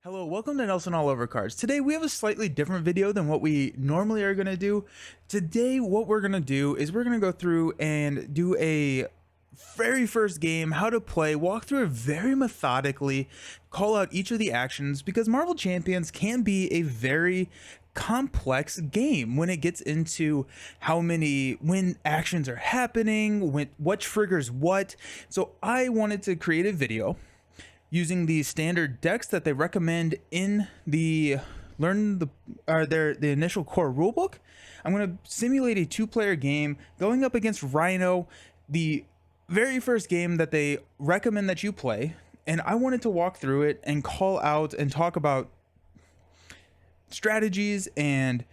Hello, welcome to Nelson All Over Cards. Today we have a slightly different video than what we normally are going to do. Today what we're going to do is we're going to go through and do a very first game, how to play, walk through it very methodically, call out each of the actions, because Marvel Champions can be a very complex game when it gets into when actions are happening, what triggers what. So I wanted to create a video using the standard decks that they recommend in the the initial core rulebook. I'm going to simulate a two-player game going up against Rhino, the very first game that they recommend that you play, and I wanted to walk through it and call out and talk about strategies and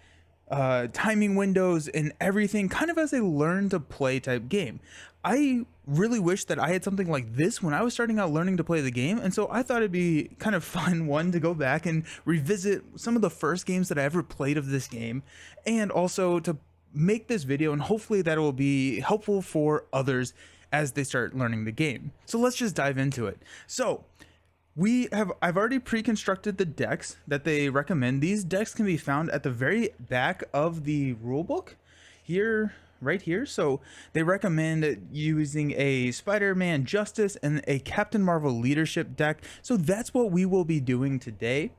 timing windows and everything, kind of as a learn to play type game. I really wish that I had something like this when I was starting out learning to play the game, and so I thought it'd be kind of fun, one, to go back and revisit some of the first games that I ever played of this game, and also to make this video, and hopefully that will be helpful for others as they start learning the game. So let's just dive into it. So I've already pre-constructed the decks that they recommend. These decks can be found at the very back of the rulebook here, right here. So they recommend using a Spider-Man Justice and a Captain Marvel Leadership deck. So that's what we will be doing today.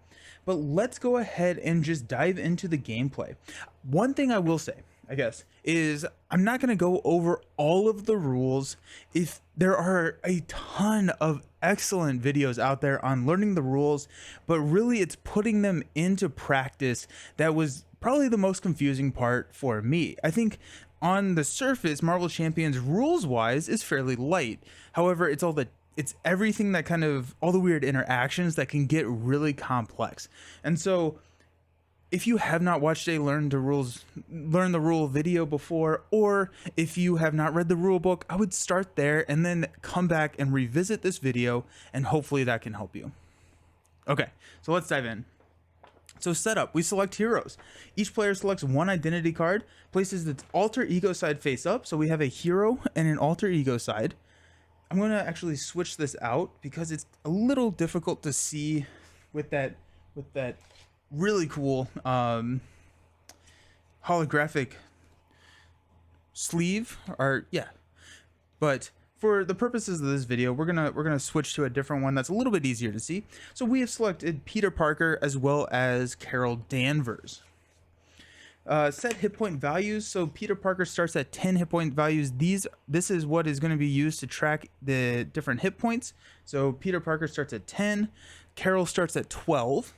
But let's go ahead and just dive into the gameplay. One thing I will say, I guess, is I'm not going to go over all of the rules. If there are a ton of excellent videos out there on learning the rules, but really it's putting them into practice that was probably the most confusing part for me. I think on the surface, Marvel Champions rules wise is fairly light. However, it's everything that kind of all the weird interactions that can get really complex. And so if you have not watched a learn the rule video before, or if you have not read the rule book, I would start there and then come back and revisit this video, and hopefully that can help you. Okay, so let's dive in. So setup, we select heroes. Each player selects one identity card, places its alter ego side face up. So we have a hero and an alter ego side. I'm going to actually switch this out because it's a little difficult to see with that really cool holographic sleeve, or yeah. But for the purposes of this video, we're gonna switch to a different one that's a little bit easier to see. So we have selected Peter Parker as well as Carol Danvers. Set hit point values. So Peter Parker starts at 10 hit point values. This is what is going to be used to track the different hit points. So Peter Parker starts at 10. Carol starts at 12.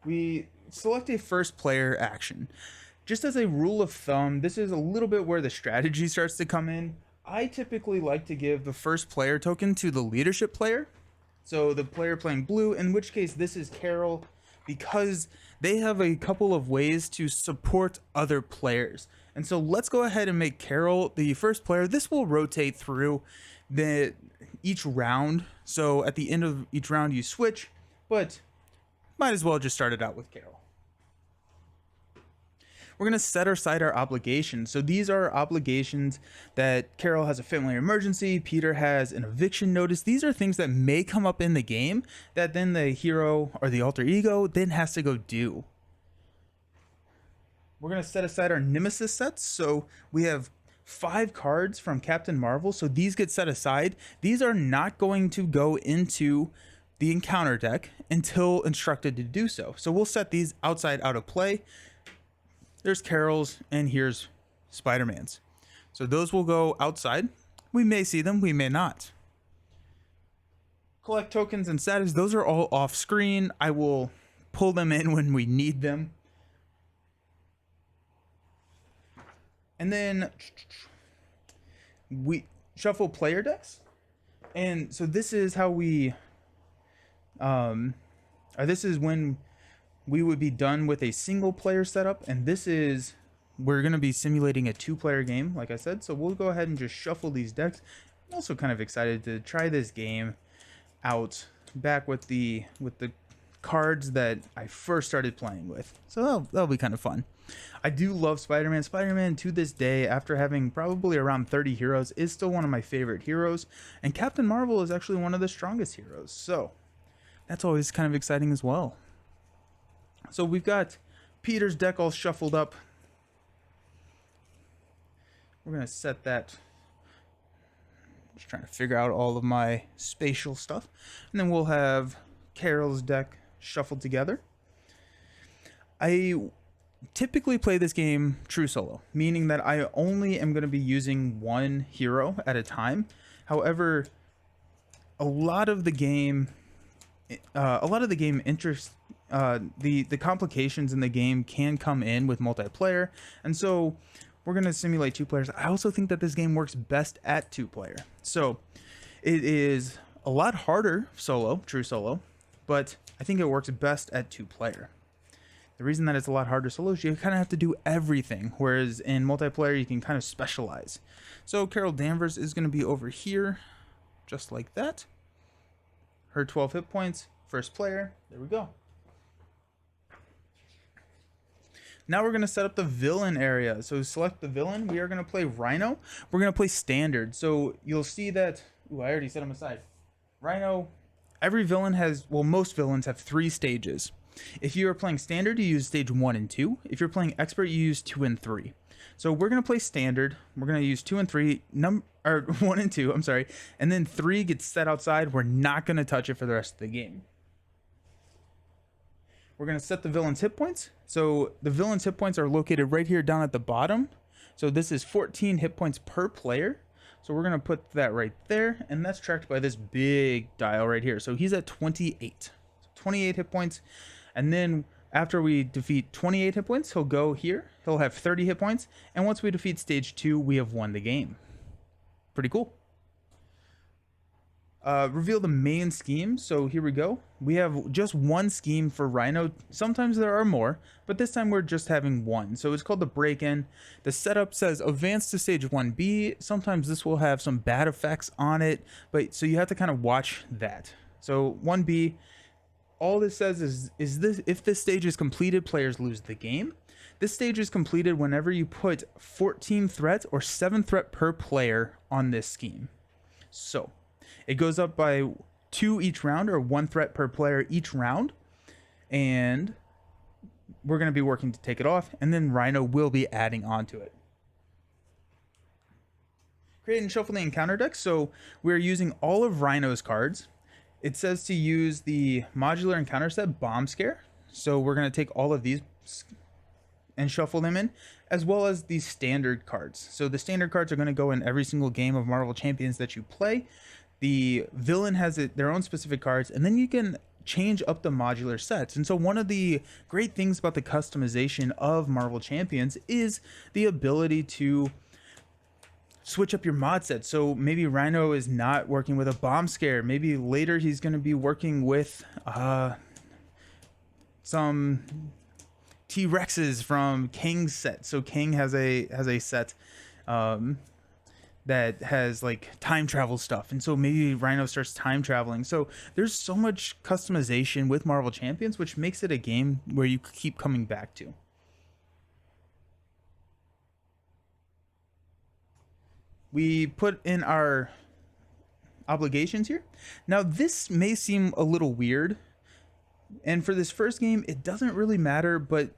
We select a first player action. Just as a rule of thumb, this is a little bit where the strategy starts to come in. I typically like to give the first player token to the leadership player. So the player playing blue, in which case this is Carol, because they have a couple of ways to support other players. And so let's go ahead and make Carol the first player. This will rotate through each round. So at the end of each round you switch, but might as well just start it out with Carol. We're going to set aside our obligations. So these are obligations that Carol has a family emergency, Peter has an eviction notice. These are things that may come up in the game that then the hero or the alter ego then has to go do. We're going to set aside our nemesis sets. So we have 5 cards from Captain Marvel. So these get set aside. These are not going to go into the encounter deck until instructed to do so. So we'll set these out of play. There's Carol's and here's Spider-Man's. So those will go outside. We may see them, we may not. Collect tokens and status, those are all off screen. I will pull them in when we need them. And then we shuffle player decks. And so this is how we this is when we would be done with a single player setup, and we're going to be simulating a 2-player game, like I said. So we'll go ahead and just shuffle these decks. I'm also kind of excited to try this game out back with the cards that I first started playing with. So that'll be kind of fun. I do love Spider-Man. Spider-Man to this day, after having probably around 30 heroes, is still one of my favorite heroes, and Captain Marvel is actually one of the strongest heroes. So That's always kind of exciting as well. So we've got Peter's deck all shuffled up. We're going to set that. Just trying to figure out all of my spatial stuff. And then we'll have Carol's deck shuffled together. I typically play this game true solo, meaning that I only am going to be using one hero at a time. However, a lot of the game interest, the complications in the game can come in with multiplayer, and so we're going to simulate 2 players. I also think that this game works best at 2-player. So it is a lot harder solo, true solo, but I think it works best at 2-player. The reason that it's a lot harder solo is you kind of have to do everything, whereas in multiplayer you can kind of specialize. So Carol Danvers is going to be over here, just like that. Her 12 hit points, first player. There we go. Now we're going to set up the villain area. So select the villain. We are going to play Rhino. We're going to play standard. So you'll see that... Ooh, I already set him aside. Rhino, every villain has... Well, most villains have 3 stages. If you are playing standard, you use stage 1 and 2. If you're playing expert, you use 2 and 3. So we're going to play standard. We're going to use 2 and 3, or 1 and 2, I'm sorry. And then 3 gets set outside. We're not going to touch it for the rest of the game. We're going to set the villain's hit points. So the villain's hit points are located right here down at the bottom. So this is 14 hit points per player. So we're going to put that right there. And that's tracked by this big dial right here. So he's at 28. 28 hit points. And then after we defeat 28 hit points, he'll go here. He'll have 30 hit points. And once we defeat stage 2, we have won the game. Pretty cool. Reveal the main scheme. So here we go. We have just one scheme for Rhino. Sometimes there are more, but this time we're just having one. So it's called the break-in. The setup says advance to stage 1B. Sometimes this will have some bad effects on it, but so you have to kind of watch that. So 1B, all this says is this: if this stage is completed, players lose the game. This stage is completed whenever you put 14 threats or 7 threat per player on this scheme. So it goes up by 2 each round, or 1 threat per player each round. And we're going to be working to take it off. And then Rhino will be adding on to it. Create and shuffle the encounter deck. So we're using all of Rhino's cards. It says to use the modular encounter set Bomb Scare. So we're going to take all of these and shuffle them in, as well as these standard cards. So the standard cards are going to go in every single game of Marvel Champions that you play. The villain has their own specific cards, and then you can change up the modular sets. And so one of the great things about the customization of Marvel Champions is the ability to switch up your mod set. So maybe Rhino is not working with a Bomb Scare. Maybe later he's going to be working with some T-Rexes from Kang's set. So Kang has a set that has like time travel stuff, and so maybe Rhino starts time traveling. So there's so much customization with Marvel Champions, which makes it a game where you keep coming back to. We put in our obligations here. Now this may seem a little weird, and for this first game it doesn't really matter, but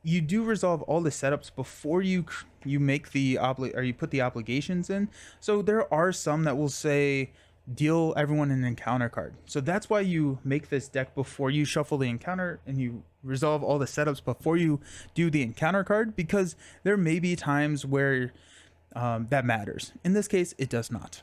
you do resolve all the setups before you make the you put the obligations in. So there are some that will say deal everyone an encounter card. So that's why you make this deck before you shuffle the encounter, and you resolve all the setups before you do the encounter card, because there may be times where that matters. In this case, it does not.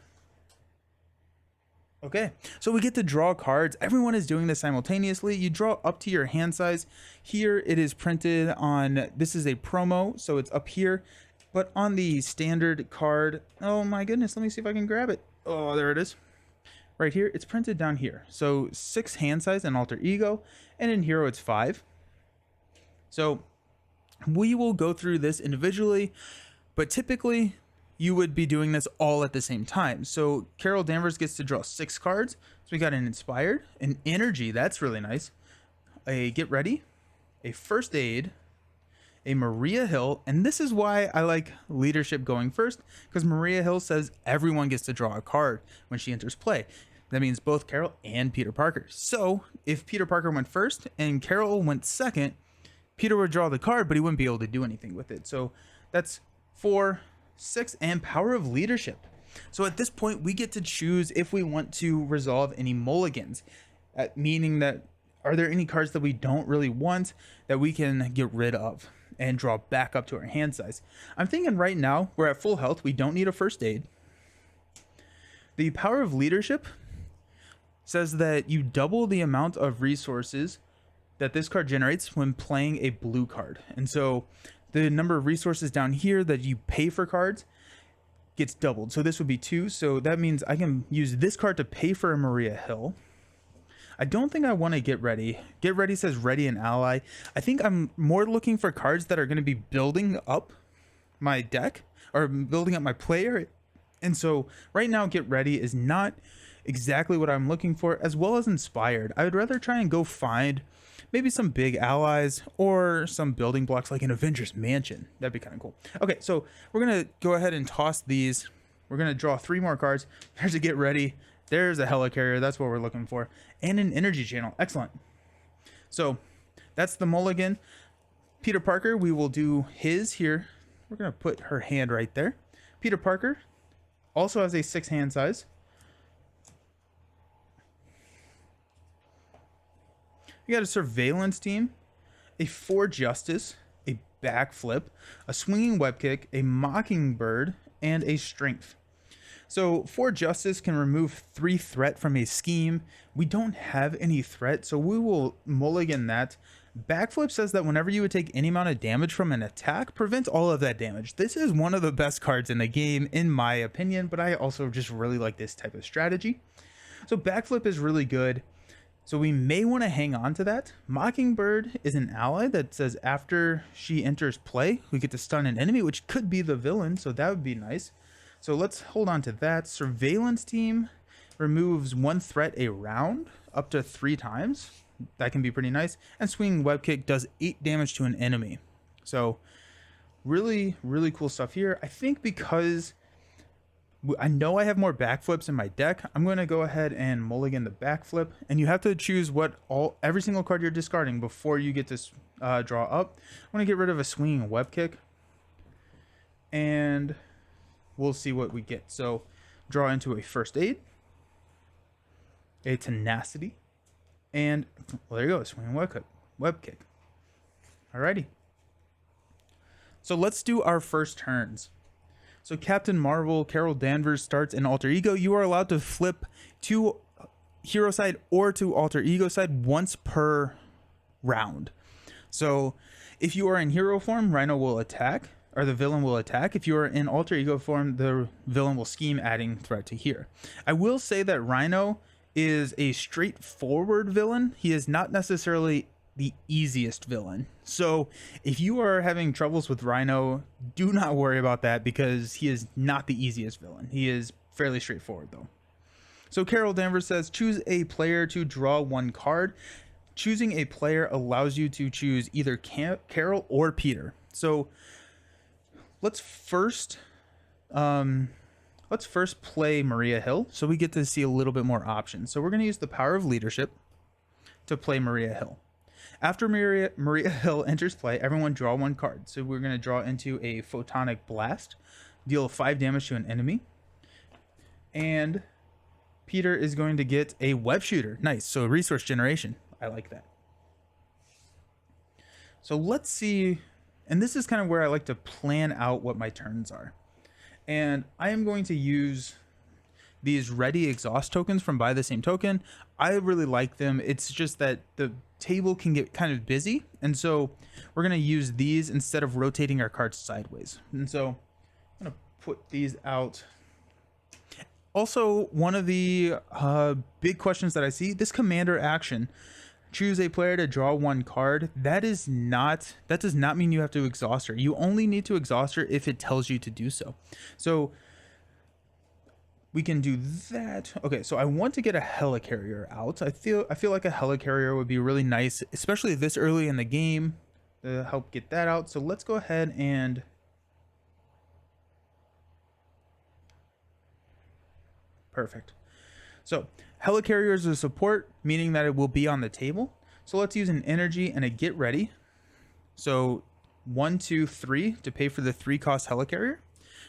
Okay, so we get to draw cards. Everyone is doing this simultaneously. You draw up to your hand size. Here it is printed on, this is a promo, so it's up here. But on the standard card, oh my goodness, let me see if I can grab it. Oh, there it is. Right here, it's printed down here. So 6 hand size and alter ego, and in hero it's 5. So we will go through this individually, but typically you would be doing this all at the same time. So Carol Danvers gets to draw 6 cards. So we got an Inspired, an Energy, that's really nice, a Get Ready, a First Aid, a Maria Hill, and this is why I like leadership going first, because Maria Hill says everyone gets to draw a card when she enters play. That means both Carol and Peter Parker. So if Peter Parker went first and Carol went second, Peter would draw the card, but he wouldn't be able to do anything with it. So that's 4, 6, and Power of Leadership. So at this point, we get to choose if we want to resolve any mulligans, meaning that are there any cards that we don't really want that we can get rid of and draw back up to our hand size. I'm thinking right now we're at full health. We don't need a first aid. The Power of Leadership says that you double the amount of resources that this card generates when playing a blue card. And so the number of resources down here that you pay for cards gets doubled. So this would be 2. So that means I can use this card to pay for a Maria Hill. I don't think I want to Get Ready. Get Ready says ready an ally. I think I'm more looking for cards that are going to be building up my deck or building up my player. And so right now, Get Ready is not exactly what I'm looking for, as well as Inspired. I would rather try and go find maybe some big allies or some building blocks like an Avengers Mansion. That'd be kind of cool. Okay, so we're going to go ahead and toss these. We're going to draw 3 more cards. There's a Get Ready. There's a Helicarrier. That's what we're looking for. And an Energy Channel. Excellent. So that's the mulligan. Peter Parker, we will do his here. We're going to put her hand right there. Peter Parker also has a 6 hand size. We got a Surveillance Team, a 4 Justice, a Backflip, a Swinging Web Kick, a Mockingbird, and a Strength. So 4 Justice can remove 3 threat from a scheme. We don't have any threat, so we will mulligan that. Backflip says that whenever you would take any amount of damage from an attack, prevent all of that damage. This is one of the best cards in the game, in my opinion, but I also just really like this type of strategy. So Backflip is really good. So we may want to hang on to that. Mockingbird is an ally that says after she enters play, we get to stun an enemy, which could be the villain, so that would be nice. So let's hold on to that. Surveillance Team removes 1 threat a round up to 3 times. That can be pretty nice. And Swinging Web Kick does 8 damage to an enemy. So really, really cool stuff here. I think because I know I have more backflips in my deck, I'm going to go ahead and mulligan the backflip. And you have to choose every single card you're discarding before you get this draw up. I'm going to get rid of a Swinging Web Kick. And we'll see what we get. So draw into a First Aid, a Tenacity, and well, there you go, Swinging Web Kick. Alrighty. So let's do our first turns. So Captain Marvel, Carol Danvers starts in Alter Ego. You are allowed to flip to hero side or to alter ego side once per round. So if you are in hero form, Rhino will attack, or the villain will attack. If you are in alter ego form, the villain will scheme, adding threat to here. I will say that Rhino is a straightforward villain. He is not necessarily the easiest villain. So if you are having troubles with Rhino, do not worry about that, because he is not the easiest villain. He is fairly straightforward though. So Carol Danvers says, choose a player to draw 1 card. Choosing a player allows you to choose either Carol or Peter. So let's first play Maria Hill, so we get to see a little bit more options. So we're going to use the Power of Leadership to play Maria Hill. After Maria Hill enters play, everyone draw 1 card. So we're going to draw into a Photonic Blast, deal 5 damage to an enemy, and Peter is going to get a Web Shooter. Nice. So resource generation. I like that. So let's see. And this is kind of where I like to plan out what my turns are. And I am going to use these ready exhaust tokens from Buy the Same Token. I really like them. It's just that the table can get kind of busy. And so we're going to use these instead of rotating our cards sideways. And so I'm going to put these out. Also, one of the big questions that I see, this commander action, choose a player to draw 1 card. That does not mean you have to exhaust her. You only need to exhaust her if it tells you to do so. So we can do that. Okay, so I want to get a Helicarrier out. I feel like a Helicarrier would be really nice, especially this early in the game, to help get that out. So let's go ahead and perfect. So Helicarrier is a support, meaning that it will be on the table. So let's use an energy and a get ready. So 1, 2, 3 to pay for the 3 cost Helicarrier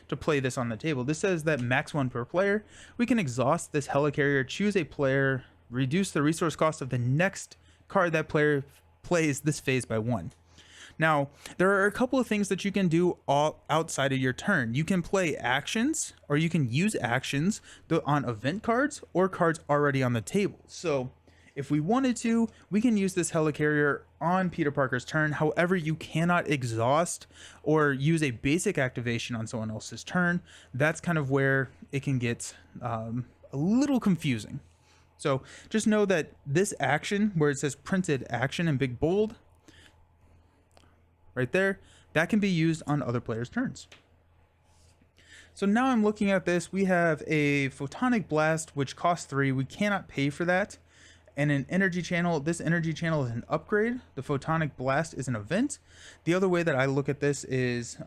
to play this on the table. This says that max 1 per player. We can exhaust this Helicarrier, choose a player, reduce the resource cost of the next card that player plays this phase by 1. Now, there are a couple of things that you can do all outside of your turn. You can play actions, or you can use actions on event cards or cards already on the table. So if we wanted to, we can use this Helicarrier on Peter Parker's turn. However, you cannot exhaust or use a basic activation on someone else's turn. That's kind of where it can get a little confusing. So just know that this action, where it says printed action in big bold, right there, that can be used on other players' turns. So now I'm looking at this. We have a Photonic Blast, which costs 3. We cannot pay for that. And an energy channel. This energy channel is an upgrade. The Photonic Blast is an event. The other way that I look at this is,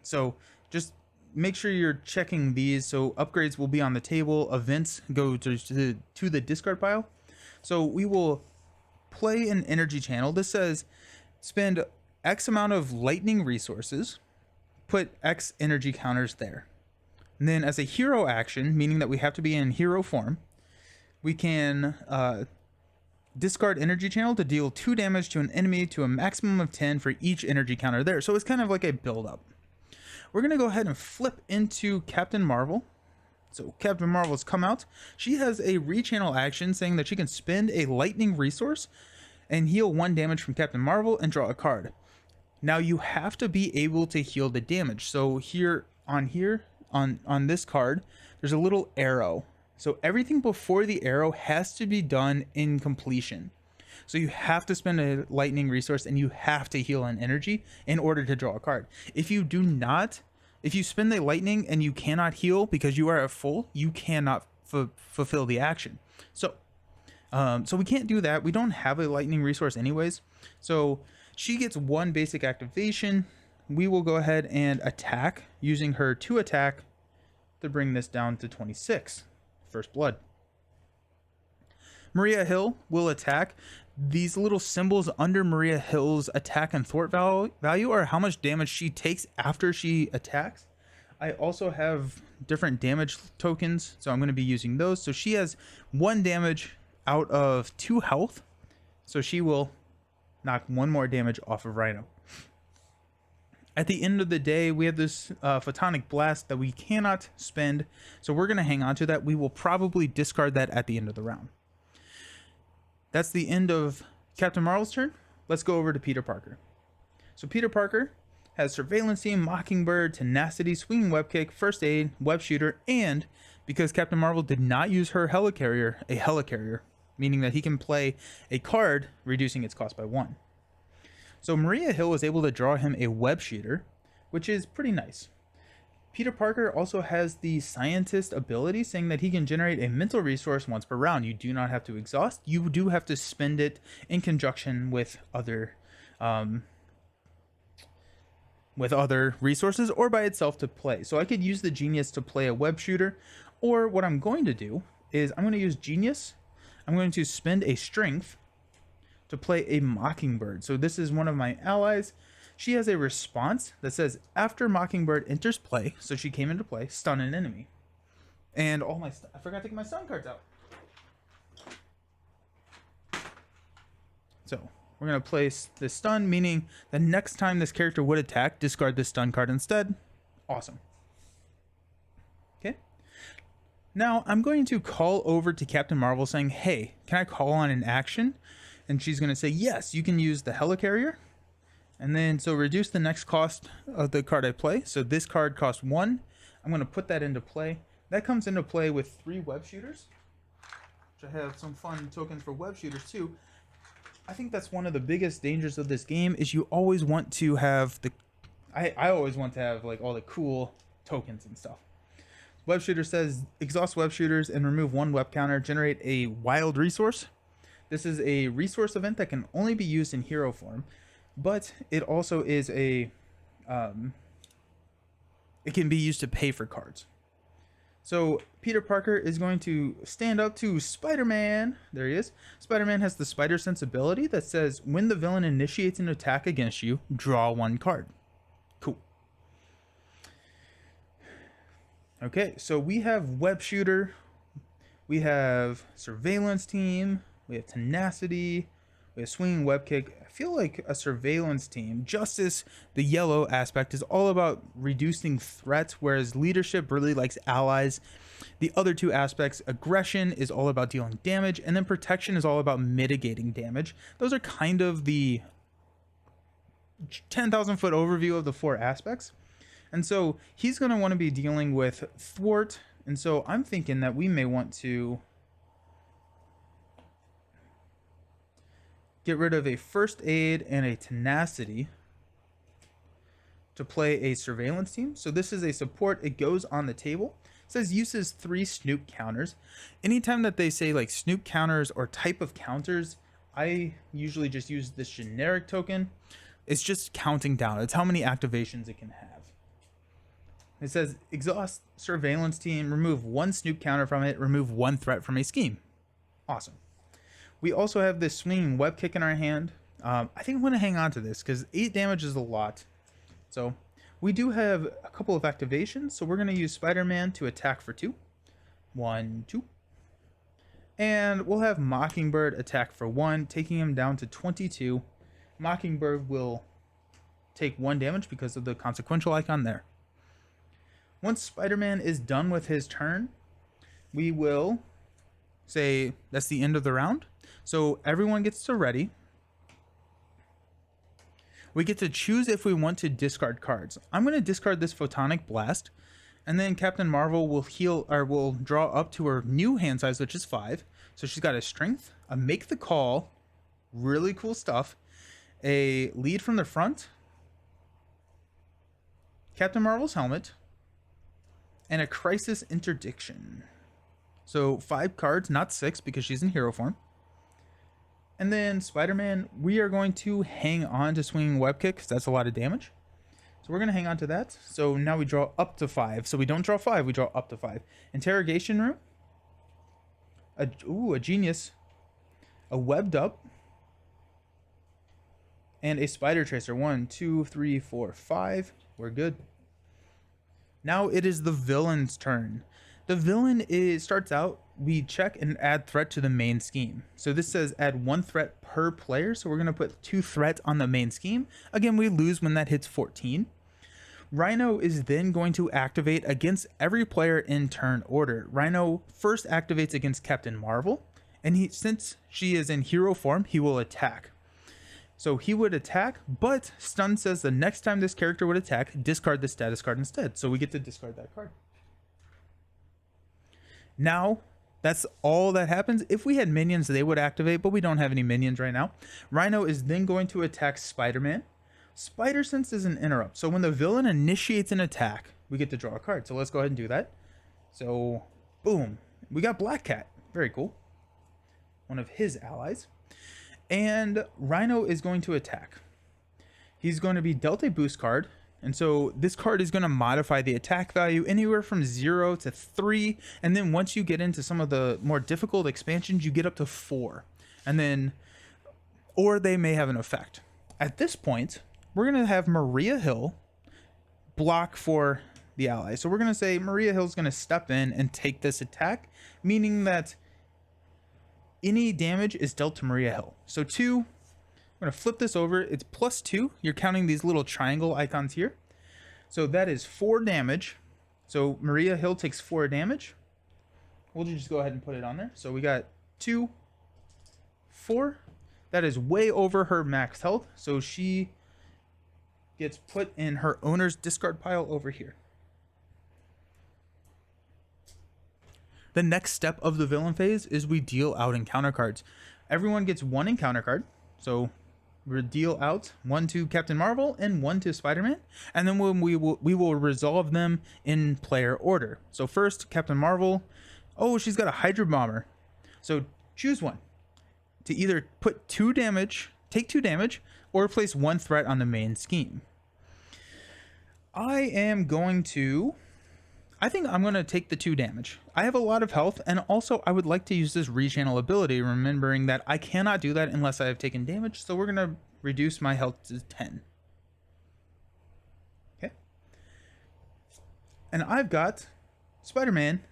so just make sure you're checking these. So upgrades will be on the table. Events go to the discard pile. So we will play an energy channel. This says spend X amount of lightning resources, put X energy counters there. And then as a hero action, meaning that we have to be in hero form, we can discard energy channel to deal 2 damage to an enemy to a maximum of 10 for each energy counter there. So it's kind of like a build up. We're going to go ahead and flip into Captain Marvel. So Captain Marvel's come out. She has a rechannel action saying that she can spend a lightning resource and heal 1 damage from Captain Marvel and draw a card. Now you have to be able to heal the damage. So on this card, there's a little arrow. So everything before the arrow has to be done in completion. So you have to spend a lightning resource and you have to heal an energy in order to draw a card. If you spend the lightning and you cannot heal because you are at full, you cannot fulfill the action. So we can't do that. We don't have a lightning resource anyways. So she gets 1 basic activation. We will go ahead and attack using her 2 attack to bring this down to 26. First blood. Maria Hill will attack. These little symbols under Maria Hill's attack and thwart value are how much damage she takes after she attacks. I also have different damage tokens, so I'm going to be using those. So she has 1 damage out of 2 health, so she will knock 1 more damage off of Rhino. At the end of the day, we have this Photonic Blast that we cannot spend, so we're going to hang on to that. We will probably discard that at the end of the round. That's the end of Captain Marvel's turn. Let's go over to Peter Parker. So Peter Parker has Surveillance Team, Mockingbird, Tenacity, Swinging Web Kick, First Aid, Web Shooter, and because Captain Marvel did not use her Helicarrier, a Helicarrier, meaning that he can play a card reducing its cost by 1. So Maria Hill was able to draw him a Web Shooter, which is pretty nice. Peter Parker also has the Scientist ability, saying that he can generate a mental resource once per round. You do not have to exhaust. You do have to spend it in conjunction with other resources or by itself to play. So I could use the Genius to play a Web Shooter, or what I'm going to do is I'm going to use Genius. I'm going to spend a Strength to play a Mockingbird. So this is one of my allies. She has a response that says after Mockingbird enters play, so she came into play, stun an enemy. And all my I forgot to take my stun cards out. So we're going to place this stun, meaning the next time this character would attack, discard this stun card instead. Awesome. Okay. Now I'm going to call over to Captain Marvel saying, hey, can I call on an action? And she's going to say, yes, you can use the Helicarrier. And then, so reduce the next cost of the card I play. So this card costs 1. I'm going to put that into play. That comes into play with 3 Web Shooters, which I have some fun tokens for Web Shooters too. I think that's one of the biggest dangers of this game is you always want to have I always want to have like all the cool tokens and stuff. Web Shooter says exhaust Web Shooters and remove 1 web counter, generate a wild resource. This is a resource event that can only be used in hero form, but it also is it can be used to pay for cards. So Peter Parker is going to stand up to Spider-Man. There he is. Spider-Man has the spider sense ability that says when the villain initiates an attack against you, draw one card. Cool. Okay, so we have web shooter, we have surveillance team, we have tenacity, we have swinging web kick. I feel like a surveillance team, justice, the yellow aspect is all about reducing threats, whereas leadership really likes allies. The other two aspects, aggression is all about dealing damage, and then protection is all about mitigating damage. Those are kind of the 10,000 foot overview of the four aspects. And so he's going to want to be dealing with thwart. And so I'm thinking that we may want to get rid of a first aid and a tenacity to play a surveillance team. So this is a support. It goes on the table. It says uses 3 snoop counters. Anytime that they say like snoop counters or type of counters, I usually just use this generic token. It's just counting down. It's how many activations it can have. It says exhaust surveillance team, remove 1 snoop counter from it, remove 1 threat from a scheme. Awesome. We also have this swinging web kick in our hand. I think I'm going to hang on to this because 8 damage is a lot. So we do have a couple of activations. So we're going to use Spider-Man to attack for 2. 1, 2. And we'll have Mockingbird attack for 1, taking him down to 22. Mockingbird will take 1 damage because of the consequential icon there. Once Spider-Man is done with his turn, we will say that's the end of the round. So everyone gets to ready. We get to choose if we want to discard cards. I'm going to discard this Photonic Blast, and then Captain Marvel will heal or will draw up to her new hand size, which is 5. So she's got a strength, a make the call, really cool stuff, a lead from the front, Captain Marvel's helmet, and a crisis interdiction. So 5 cards, not 6 because she's in hero form. And then Spider-Man, we are going to hang on to swinging web kick because that's a lot of damage. So we're going to hang on to that. So now we draw up to 5. So we don't draw 5, we draw up to 5. Interrogation room. A genius. A webbed up. And a spider tracer. 1, 2, 3, 4, 5. We're good. Now it is the villain's turn. The villain starts out, we check and add threat to the main scheme. So this says add 1 threat per player. So we're going to put 2 threats on the main scheme. Again, we lose when that hits 14. Rhino is then going to activate against every player in turn order. Rhino first activates against Captain Marvel. And since she is in hero form, he will attack. So he would attack, but Stun says the next time this character would attack, discard the status card instead. So we get to discard that card. Now, that's all that happens. If we had minions, they would activate, but we don't have any minions right now. Rhino is then going to attack Spider-Man. Spider Sense is an interrupt. So when the villain initiates an attack, we get to draw a card. So let's go ahead and do that. So, boom. We got Black Cat. Very cool. One of his allies. And Rhino is going to attack. He's going to be dealt a boost card. And so this card is going to modify the attack value anywhere from 0 to 3. And then once you get into some of the more difficult expansions, you get up to 4. And then, or they may have an effect. At this point, we're going to have Maria Hill block for the ally. So we're going to say Maria Hill is going to step in and take this attack, meaning that any damage is dealt to Maria Hill. So 2, I'm going to flip this over. It's +2. You're counting these little triangle icons here. So that is 4 damage. So Maria Hill takes 4 damage. We'll just go ahead and put it on there. So we got 2, 4. That is way over her max health. So she gets put in her owner's discard pile over here. The next step of the villain phase is we deal out encounter cards. Everyone gets 1 encounter card. So we deal out 1 to Captain Marvel and 1 to Spider-Man. And then when we will resolve them in player order. So first, Captain Marvel. Oh, she's got a Hydra Bomber. So choose one to either put 2 damage, take 2 damage, or place 1 threat on the main scheme. I think I'm going to take the 2 damage. I have a lot of health, and also I would like to use this rechannel ability, remembering that I cannot do that unless I have taken damage, so we're going to reduce my health to 10. Okay. And I've got Spider-Man.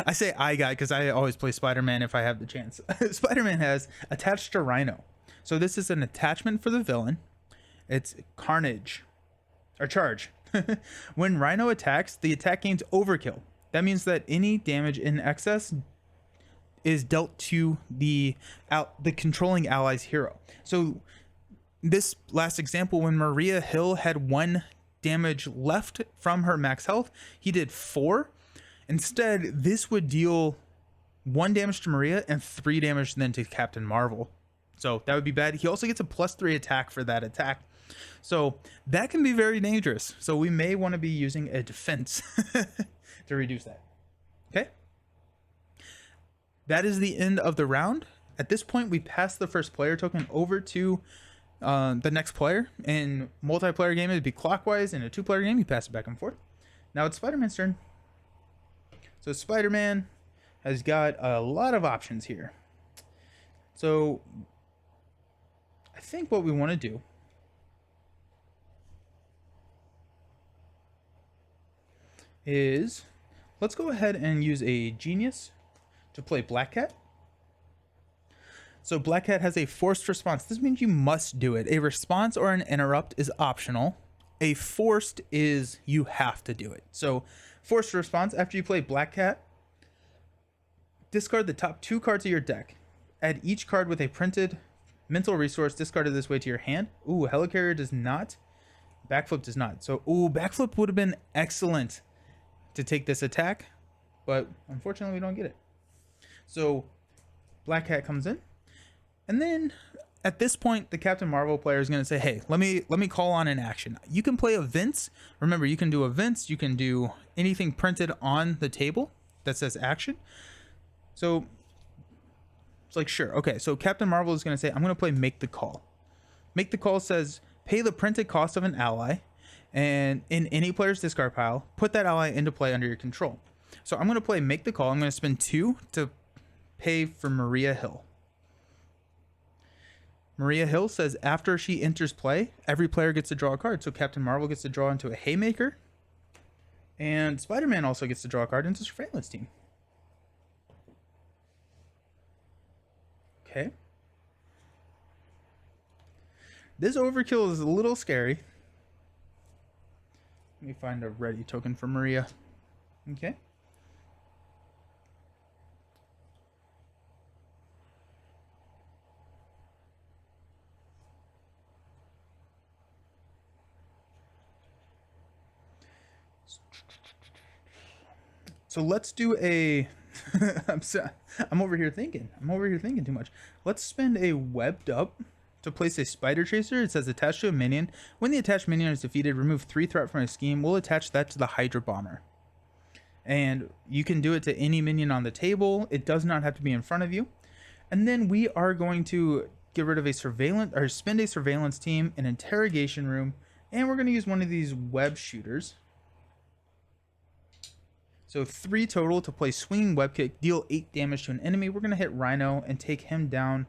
I say I got because I always play Spider-Man if I have the chance. Spider-Man has attached to Rhino. So this is an attachment for the villain. It's Carnage. Or Charge. When Rhino attacks, the attack gains overkill. That means that any damage in excess is dealt to the controlling ally's hero. So this last example, when Maria Hill had 1 damage left from her max health, he did 4. Instead, this would deal 1 damage to Maria and 3 damage then to Captain Marvel. So that would be bad. He also gets a +3 attack for that attack. So that can be very dangerous. So we may want to be using a defense to reduce that. Okay. That is the end of the round. At this point, we pass the first player token over to the next player. In multiplayer game, it'd be clockwise. In a 2-player game, you pass it back and forth. Now it's Spider-Man's turn. So Spider-Man has got a lot of options here. So I think what we want to do is let's go ahead and use a genius to play Black Cat. So Black Cat has a forced response. This means you must do it. A response or an interrupt is optional. A forced is you have to do it. So forced response, after you play Black Cat, discard the top 2 cards of your deck. Add each card with a printed mental resource discarded this way to your hand. Ooh, Helicarrier does not. Backflip does not. So, ooh, Backflip would have been excellent to take this attack, but unfortunately we don't get it. So Black Cat comes in, and then at this point the Captain Marvel player is going to say, hey, let me call on an action. You can play events. Remember, you can do events, you can do anything printed on the table that says action. So it's like, sure, okay. So Captain Marvel is going to say, I'm going to play Make the Call. Make the Call says pay the printed cost of an ally, and in any player's discard pile, put that ally into play under your control. So I'm going to play Make the Call. I'm going to spend 2 to pay for Maria Hill. Maria Hill says after she enters play, every player gets to draw a card. So Captain Marvel gets to draw into a Haymaker, and Spider-Man also gets to draw a card into Surveillance Team. Okay. This overkill is a little scary. Let me find a ready token for Maria. Okay. So let's do a I'm over here thinking too much. Let's spend a webbed up to place a spider tracer. It says attached to a minion. When the attached minion is defeated, remove 3 threat from a scheme. We'll attach that to the Hydra Bomber. And you can do it to any minion on the table. It does not have to be in front of you. And then we are going to get rid of a surveillance, or spend a surveillance team, an interrogation room, and we're going to use one of these web shooters. So 3 total to play swinging web kick, deal 8 damage to an enemy. We're going to hit Rhino and take him down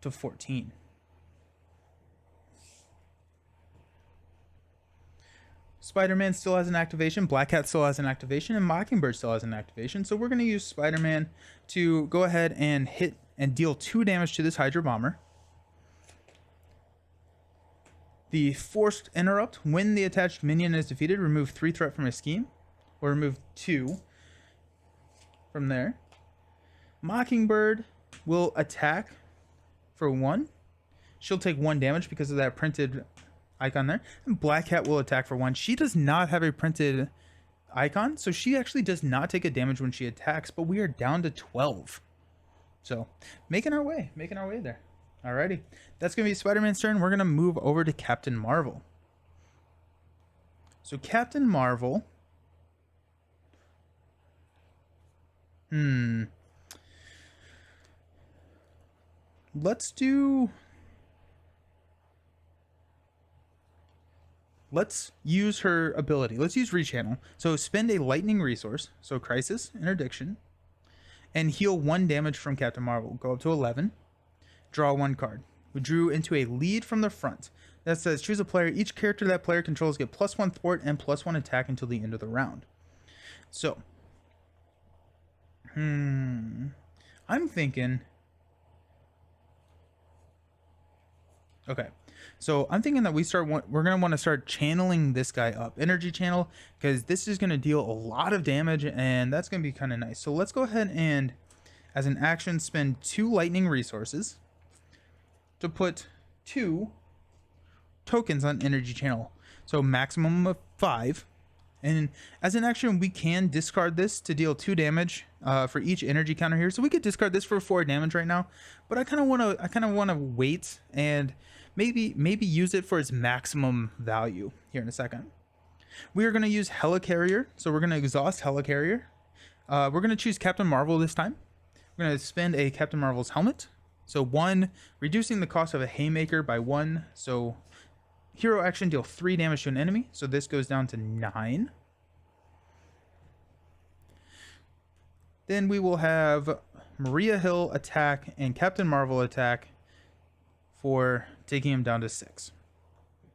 to 14. Spider-Man still has an activation, Black Cat still has an activation, and Mockingbird still has an activation. So we're going to use Spider-Man to go ahead and hit and deal 2 damage to this Hydra Bomber. The forced interrupt, when the attached minion is defeated, remove 3 threat from a scheme, or remove 2 from there. Mockingbird will attack for 1. She'll take 1 damage because of that printed icon there. And Black Cat will attack for 1. She does not have a printed icon, so she actually does not take a damage when she attacks, but we are down to 12. So making our way there. Alrighty, that's gonna be Spider-Man's turn. We're gonna move over to Captain Marvel. So Captain Marvel, let's do, let's use her ability. Let's use rechannel. So spend a lightning resource, so crisis, interdiction, and heal 1 damage from Captain Marvel. Go up to 11. Draw 1 card. We drew into a lead from the front. That says choose a player. Each character that player controls get +1 thwart and +1 attack until the end of the round. So, I'm thinking. Okay, so I'm thinking that we're gonna want to start channeling this guy up, energy channel, because this is gonna deal a lot of damage, and that's gonna be kind of nice. So let's go ahead and, as an action, spend 2 lightning resources to put 2 tokens on energy channel, so maximum of 5. And as an action, we can discard this to deal 2 damage for each energy counter here. So we could discard this for 4 damage right now, but I kind of want to wait and maybe use it for its maximum value here in a second. We are going to use Helicarrier, so we're going to exhaust Helicarrier. We're going to choose Captain Marvel this time. We're going to spend a Captain Marvel's helmet, so 1, reducing the cost of a haymaker by 1. So hero action, deal 3 damage to an enemy, so this goes down to 9. Then we will have Maria Hill attack and Captain Marvel attack for taking him down to 6.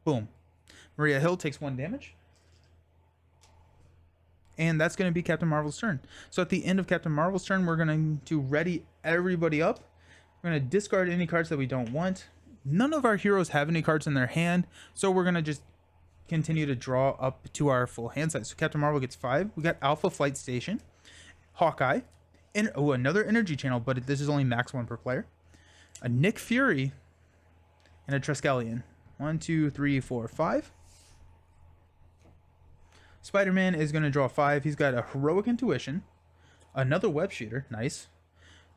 Boom. Maria Hill takes 1 damage. And that's going to be Captain Marvel's turn. So at the end of Captain Marvel's turn, we're going to ready everybody up. We're going to discard any cards that we don't want. None of our heroes have any cards in their hand, so we're going to just continue to draw up to our full hand size. So Captain Marvel gets 5. We got Alpha Flight Station, Hawkeye, and another energy channel, but this is only max 1 per player. A Nick Fury, and a Triskelion. 1, 2, 3, 4, 5. Spider-Man is going to draw 5. He's got a Heroic Intuition, another Web Shooter, nice.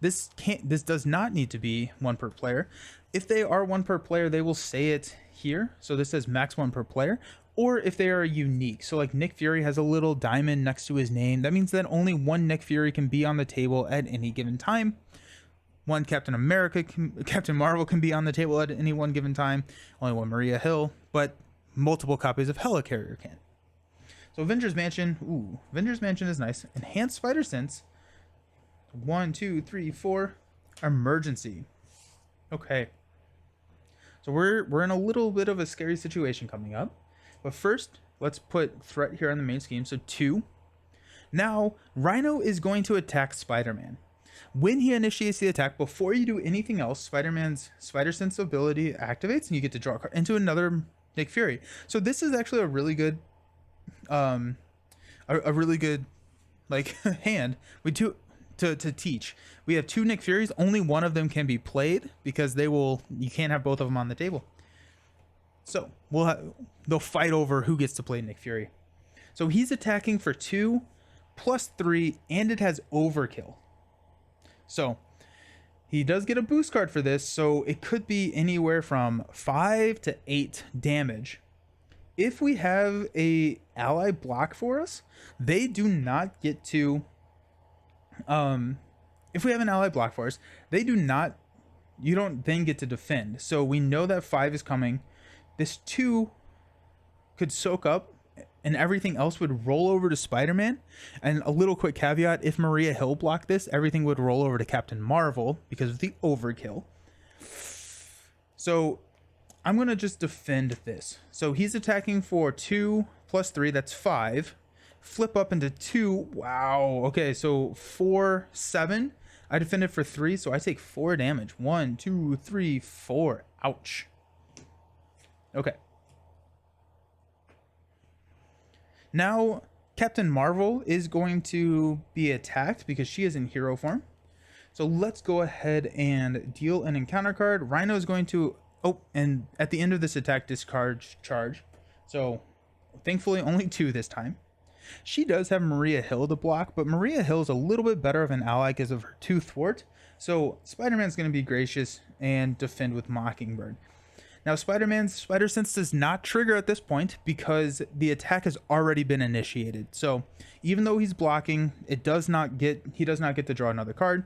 This does not need to be 1 per player. If they are 1 per player, they will say it here. So this says max 1 per player. Or if they are unique. So like Nick Fury has a little diamond next to his name. That means that only 1 Nick Fury can be on the table at any given time. 1 Captain Marvel can be on the table at any one given time. Only 1 Maria Hill, but multiple copies of Helicarrier can. So Avengers Mansion, Avengers Mansion is nice. Enhanced Spider Sense. 1, 2, 3, 4. Emergency. Okay. So we're in a little bit of a scary situation coming up. But first, let's put threat here on the main scheme. So 2. Now, Rhino is going to attack Spider-Man. When he initiates the attack, before you do anything else, Spider-Man's Spider Sense ability activates, and you get to draw a card into another Nick Fury. So this is actually a really good, like hand. We do. To teach. We have 2 Nick Furies. Only one of them can be played because you can't have both of them on the table. So they'll fight over who gets to play Nick Fury. So he's attacking for 2 plus 3, and it has overkill. So he does get a boost card for this, so it could be anywhere from 5 to 8 damage. If we have a ally block for us, they do not get to. If we have an ally block for us, you don't then get to defend. So we know that 5 is coming. This 2 could soak up, and everything else would roll over to Spider-Man. And a little quick caveat, if Maria Hill blocked this, everything would roll over to Captain Marvel because of the overkill. So I'm going to just defend this. So he's attacking for 2 plus 3, that's 5. Flip up into 2. Wow. Okay, so 4, 7. I defended for 3, so I take 4 damage. 1, 2, 3, 4. Ouch. Okay. Now, Captain Marvel is going to be attacked because she is in hero form. So let's go ahead and deal an encounter card. Rhino is going to... Oh, and at the end of this attack, discard charge. So, thankfully, only 2 this time. She does have Maria Hill to block, but Maria Hill is a little bit better of an ally because of her 2 thwart. So Spider-Man's going to be gracious and defend with Mockingbird. Now Spider-Man's Spider Sense does not trigger at this point because the attack has already been initiated. So even though he's blocking, he does not get to draw another card.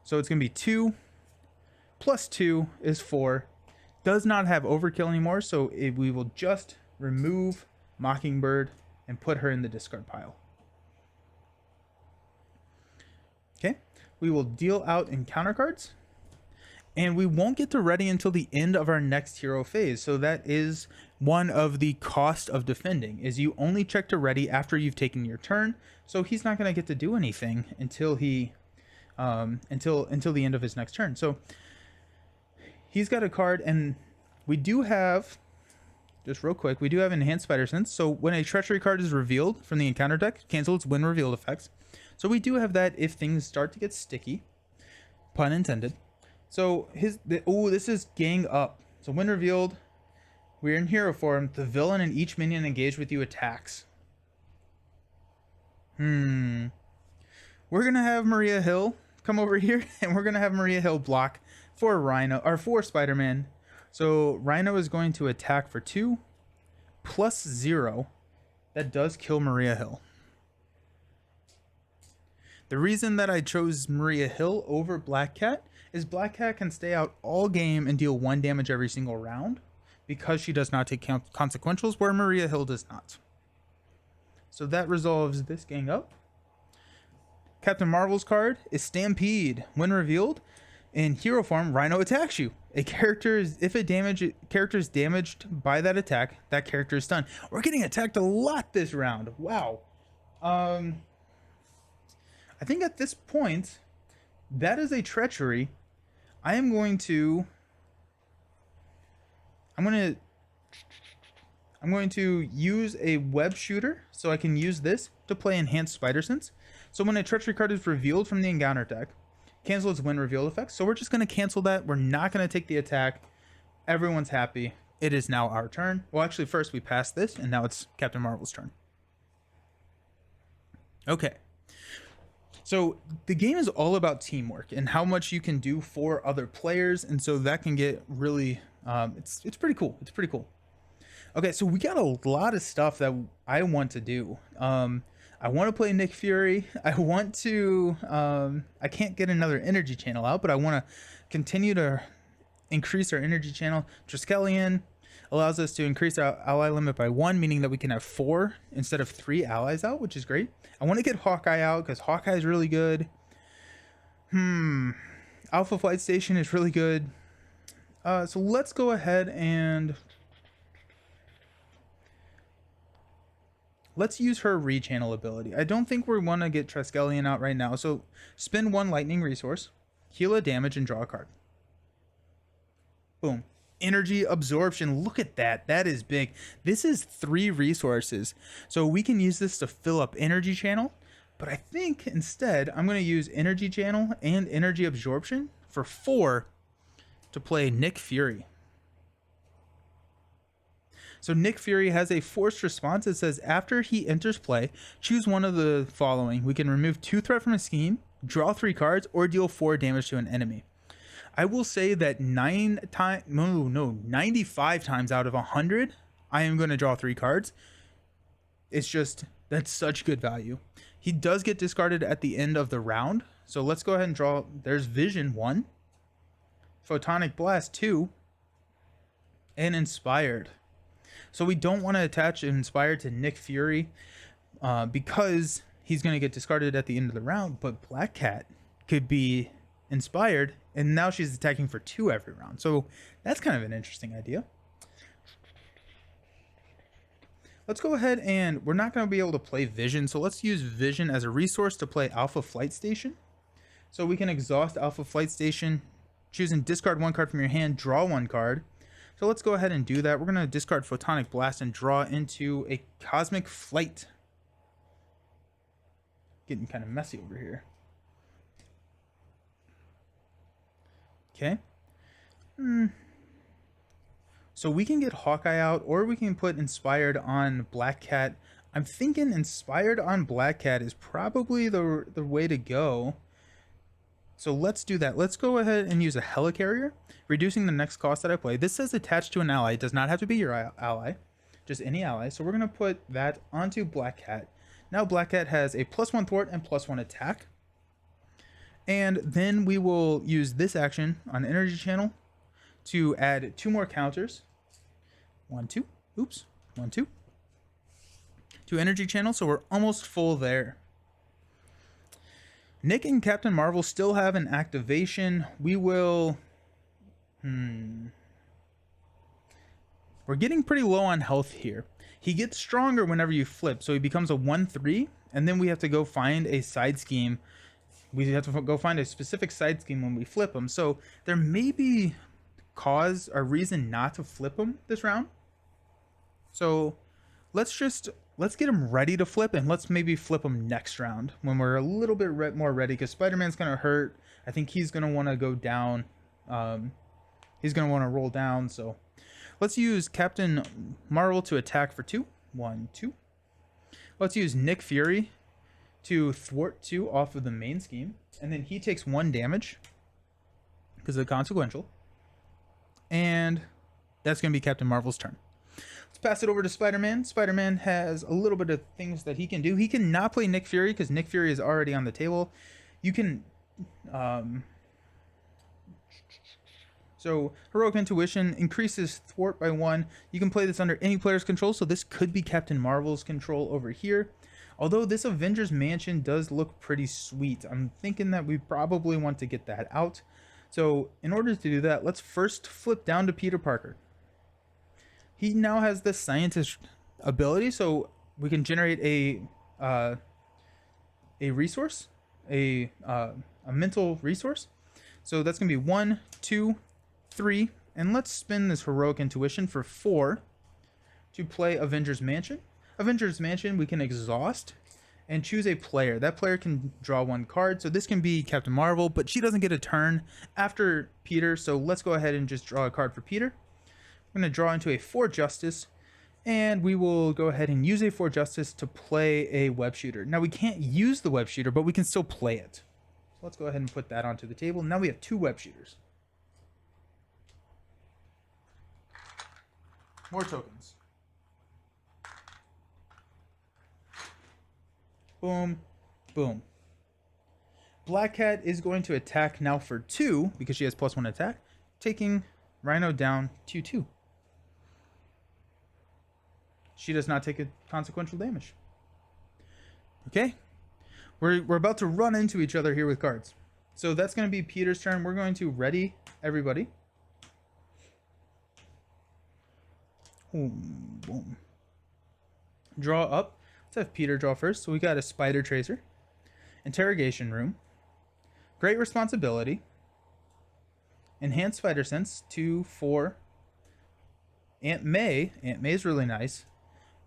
So it's going to be 2 plus 2 is 4. Does not have overkill anymore, so we will just remove Mockingbird, and put her in the discard pile. Okay, we will deal out encounter cards, and we won't get to ready until the end of our next hero phase. So that is one of the cost of defending, is you only check to ready after you've taken your turn. So he's not going to get to do anything until he until the end of his next turn. So he's got a card, and we do have, just real quick, we do have Enhanced Spider Sense. So when a treachery card is revealed from the encounter deck, cancel its when revealed effects. So we do have that if things start to get sticky, pun intended. So this is Gang Up. So when revealed, we're in hero form. The villain and each minion engaged with you attacks. We're gonna have Maria Hill come over here, and we're gonna have Maria Hill block for Rhino, or for Spider-Man. So Rhino is going to attack for 2 plus 0. That does kill Maria Hill. The reason that I chose Maria Hill over Black Cat is Black Cat can stay out all game and deal 1 damage every single round, because she does not take consequentials, where Maria Hill does not. So that resolves this Gang Up. Captain Marvel's card is Stampede. When revealed, in hero form, Rhino attacks you. If a character is damaged by that attack, that character is stunned. We're getting attacked a lot this round. Wow. I think at this point, that is a treachery. I'm going to use a web shooter, so I can use this to play Enhanced Spider Sense. So when a treachery card is revealed from the encounter deck, cancel its when revealed effects. So we're just going to cancel that. We're not going to take the attack. Everyone's happy. It is now our turn. Well, actually, first we passed this, and now it's Captain Marvel's turn. Okay. So the game is all about teamwork and how much you can do for other players, and so that can get really it's pretty cool. It's pretty cool. Okay, so we got a lot of stuff that I want to do. I want to play Nick Fury. I want to I can't get another energy channel out, but I want to continue to increase our energy channel. Triskelion allows us to increase our ally limit by 1, meaning that we can have 4 instead of 3 allies out, which is great. I want to get Hawkeye out because Hawkeye is really good. Alpha Flight Station is really good. So let's go ahead and let's use her rechannel ability. I don't think we want to get Triskelion out right now. So spend 1 lightning resource, heal a damage, and draw a card. Boom. Energy absorption. Look at that. That is big. This is 3 resources. So we can use this to fill up energy channel. But I think instead I'm going to use energy channel and energy absorption for 4 to play Nick Fury. So Nick Fury has a forced response. It says after he enters play, choose one of the following. We can remove 2 threat from a scheme, draw 3 cards, or deal 4 damage to an enemy. I will say that 95 times out of 100, I am going to draw 3 cards. It's just, that's such good value. He does get discarded at the end of the round. So let's go ahead and draw. There's Vision 1, Photonic Blast 2, and Inspired. So we don't want to attach Inspired to Nick Fury because he's going to get discarded at the end of the round. But Black Cat could be Inspired, and now she's attacking for 2 every round. So that's kind of an interesting idea. Let's go ahead, and we're not going to be able to play Vision. So let's use Vision as a resource to play Alpha Flight Station. So we can exhaust Alpha Flight Station, choose and discard 1 card from your hand, draw 1 card. So let's go ahead and do that. We're going to discard Photonic Blast and draw into a Cosmic Flight. Getting kind of messy over here. Okay. So we can get Hawkeye out, or we can put Inspired on Black Cat. I'm thinking Inspired on Black Cat is probably the way to go. So let's do that. Let's go ahead and use a Helicarrier, reducing the next cost that I play. This says attached to an ally. It does not have to be your ally, just any ally. So we're going to put that onto Black Cat. Now Black Cat has a +1 thwart and +1 attack. And then we will use this action on Energy Channel to add 2 more counters. 1, 2. Oops. 1, 2. 2 energy channels, so we're almost full there. Nick and Captain Marvel still have an activation. We will... We're getting pretty low on health here. He gets stronger whenever you flip, so he becomes a 1-3, and then we have to go find a side scheme. We have to go find a specific side scheme when we flip him. So there may be cause or reason not to flip him this round. So let's get him ready to flip, and let's maybe flip him next round when we're a little bit more ready, because Spider-Man's going to hurt. I think he's going to want to go down. He's going to want to roll down, so let's use Captain Marvel to attack for 2. 1, 2. Let's use Nick Fury to thwart 2 off of the main scheme, and then he takes 1 damage because of the consequential, and that's going to be Captain Marvel's turn. Let's pass it over to Spider-Man. Spider-Man has a little bit of things that he can do. He cannot play Nick Fury because Nick Fury is already on the table. You can... So, Heroic Intuition increases Thwart by 1. You can play this under any player's control, so this could be Captain Marvel's control over here. Although this Avengers Mansion does look pretty sweet, I'm thinking that we probably want to get that out. So, in order to do that, let's first flip down to Peter Parker. He now has this scientist ability, so we can generate a resource, a mental resource. So that's going to be 1, 2, 3, and let's spin this Heroic Intuition for 4 to play Avengers Mansion. Avengers Mansion, we can exhaust and choose a player. That player can draw 1 card, so this can be Captain Marvel, but she doesn't get a turn after Peter, so let's go ahead and just draw a card for Peter. I'm going to draw into a 4 Justice, and we will go ahead and use a 4 Justice to play a Web Shooter. Now, we can't use the Web Shooter, but we can still play it. So let's go ahead and put that onto the table. Now we have 2 Web Shooters. More tokens. Boom, boom. Black Cat is going to attack now for 2 because she has +1 attack, taking Rhino down to 2. She does not take a consequential damage. Okay, we're about to run into each other here with cards. So that's going to be Peter's turn. We're going to ready everybody. Boom, boom. Draw up. Let's have Peter draw first. So we got a Spider Tracer, Interrogation Room, Great Responsibility, Enhanced Spider Sense, 2, 4, Aunt May is really nice,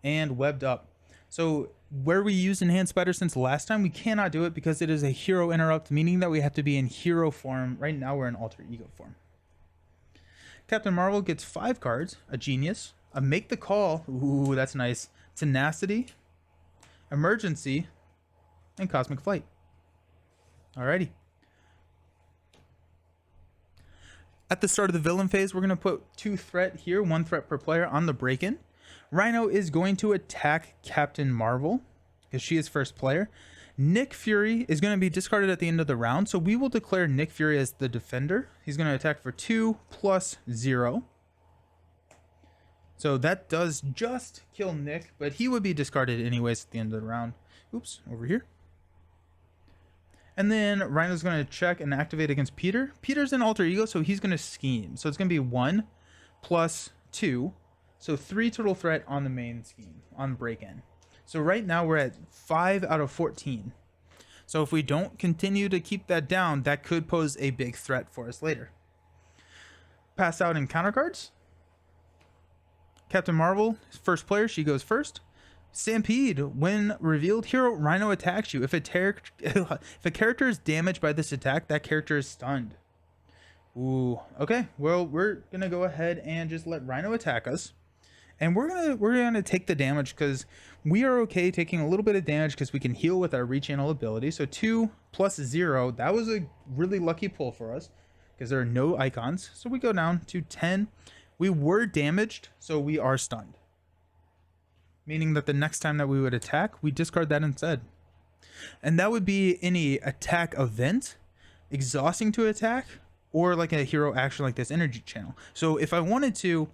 and Webbed Up. So where we used Enhanced Spider Sense last time, we cannot do it because it is a hero interrupt, meaning that we have to be in hero form. Right now we're in alter ego form. Captain Marvel gets 5 cards, a Genius, a Make the Call, ooh, that's nice, Tenacity, Emergency, and Cosmic Flight. Alrighty. At the start of the villain phase, we're going to put 2 threat here, 1 threat per player on the break-in. Rhino is going to attack Captain Marvel because she is first player. Nick Fury is going to be discarded at the end of the round, so we will declare Nick Fury as the defender. He's going to attack for 2 plus 0. So that does just kill Nick, but he would be discarded anyways at the end of the round. Oops, over here. And then Rhino's going to check and activate against Peter. Peter's in alter ego, so he's going to scheme. So it's going to be 1 plus 2. So 3 total threat on the main scheme, on break-in. So right now we're at 5 out of 14. So if we don't continue to keep that down, that could pose a big threat for us later. Pass out in counter cards. Captain Marvel, first player, she goes first. Stampede, when revealed, hero Rhino attacks you. If a character is damaged by this attack, that character is stunned. Ooh, okay. Well, we're gonna go ahead and just let Rhino attack us, and we're gonna take the damage because we are okay taking a little bit of damage because we can heal with our rechannel ability. So 2 plus 0, that was a really lucky pull for us because there are no icons. So we go down to 10. We were damaged, so we are stunned. Meaning that the next time that we would attack, we discard that instead. And that would be any attack event, exhausting to attack, or like a hero action like this energy channel. So if I wanted to,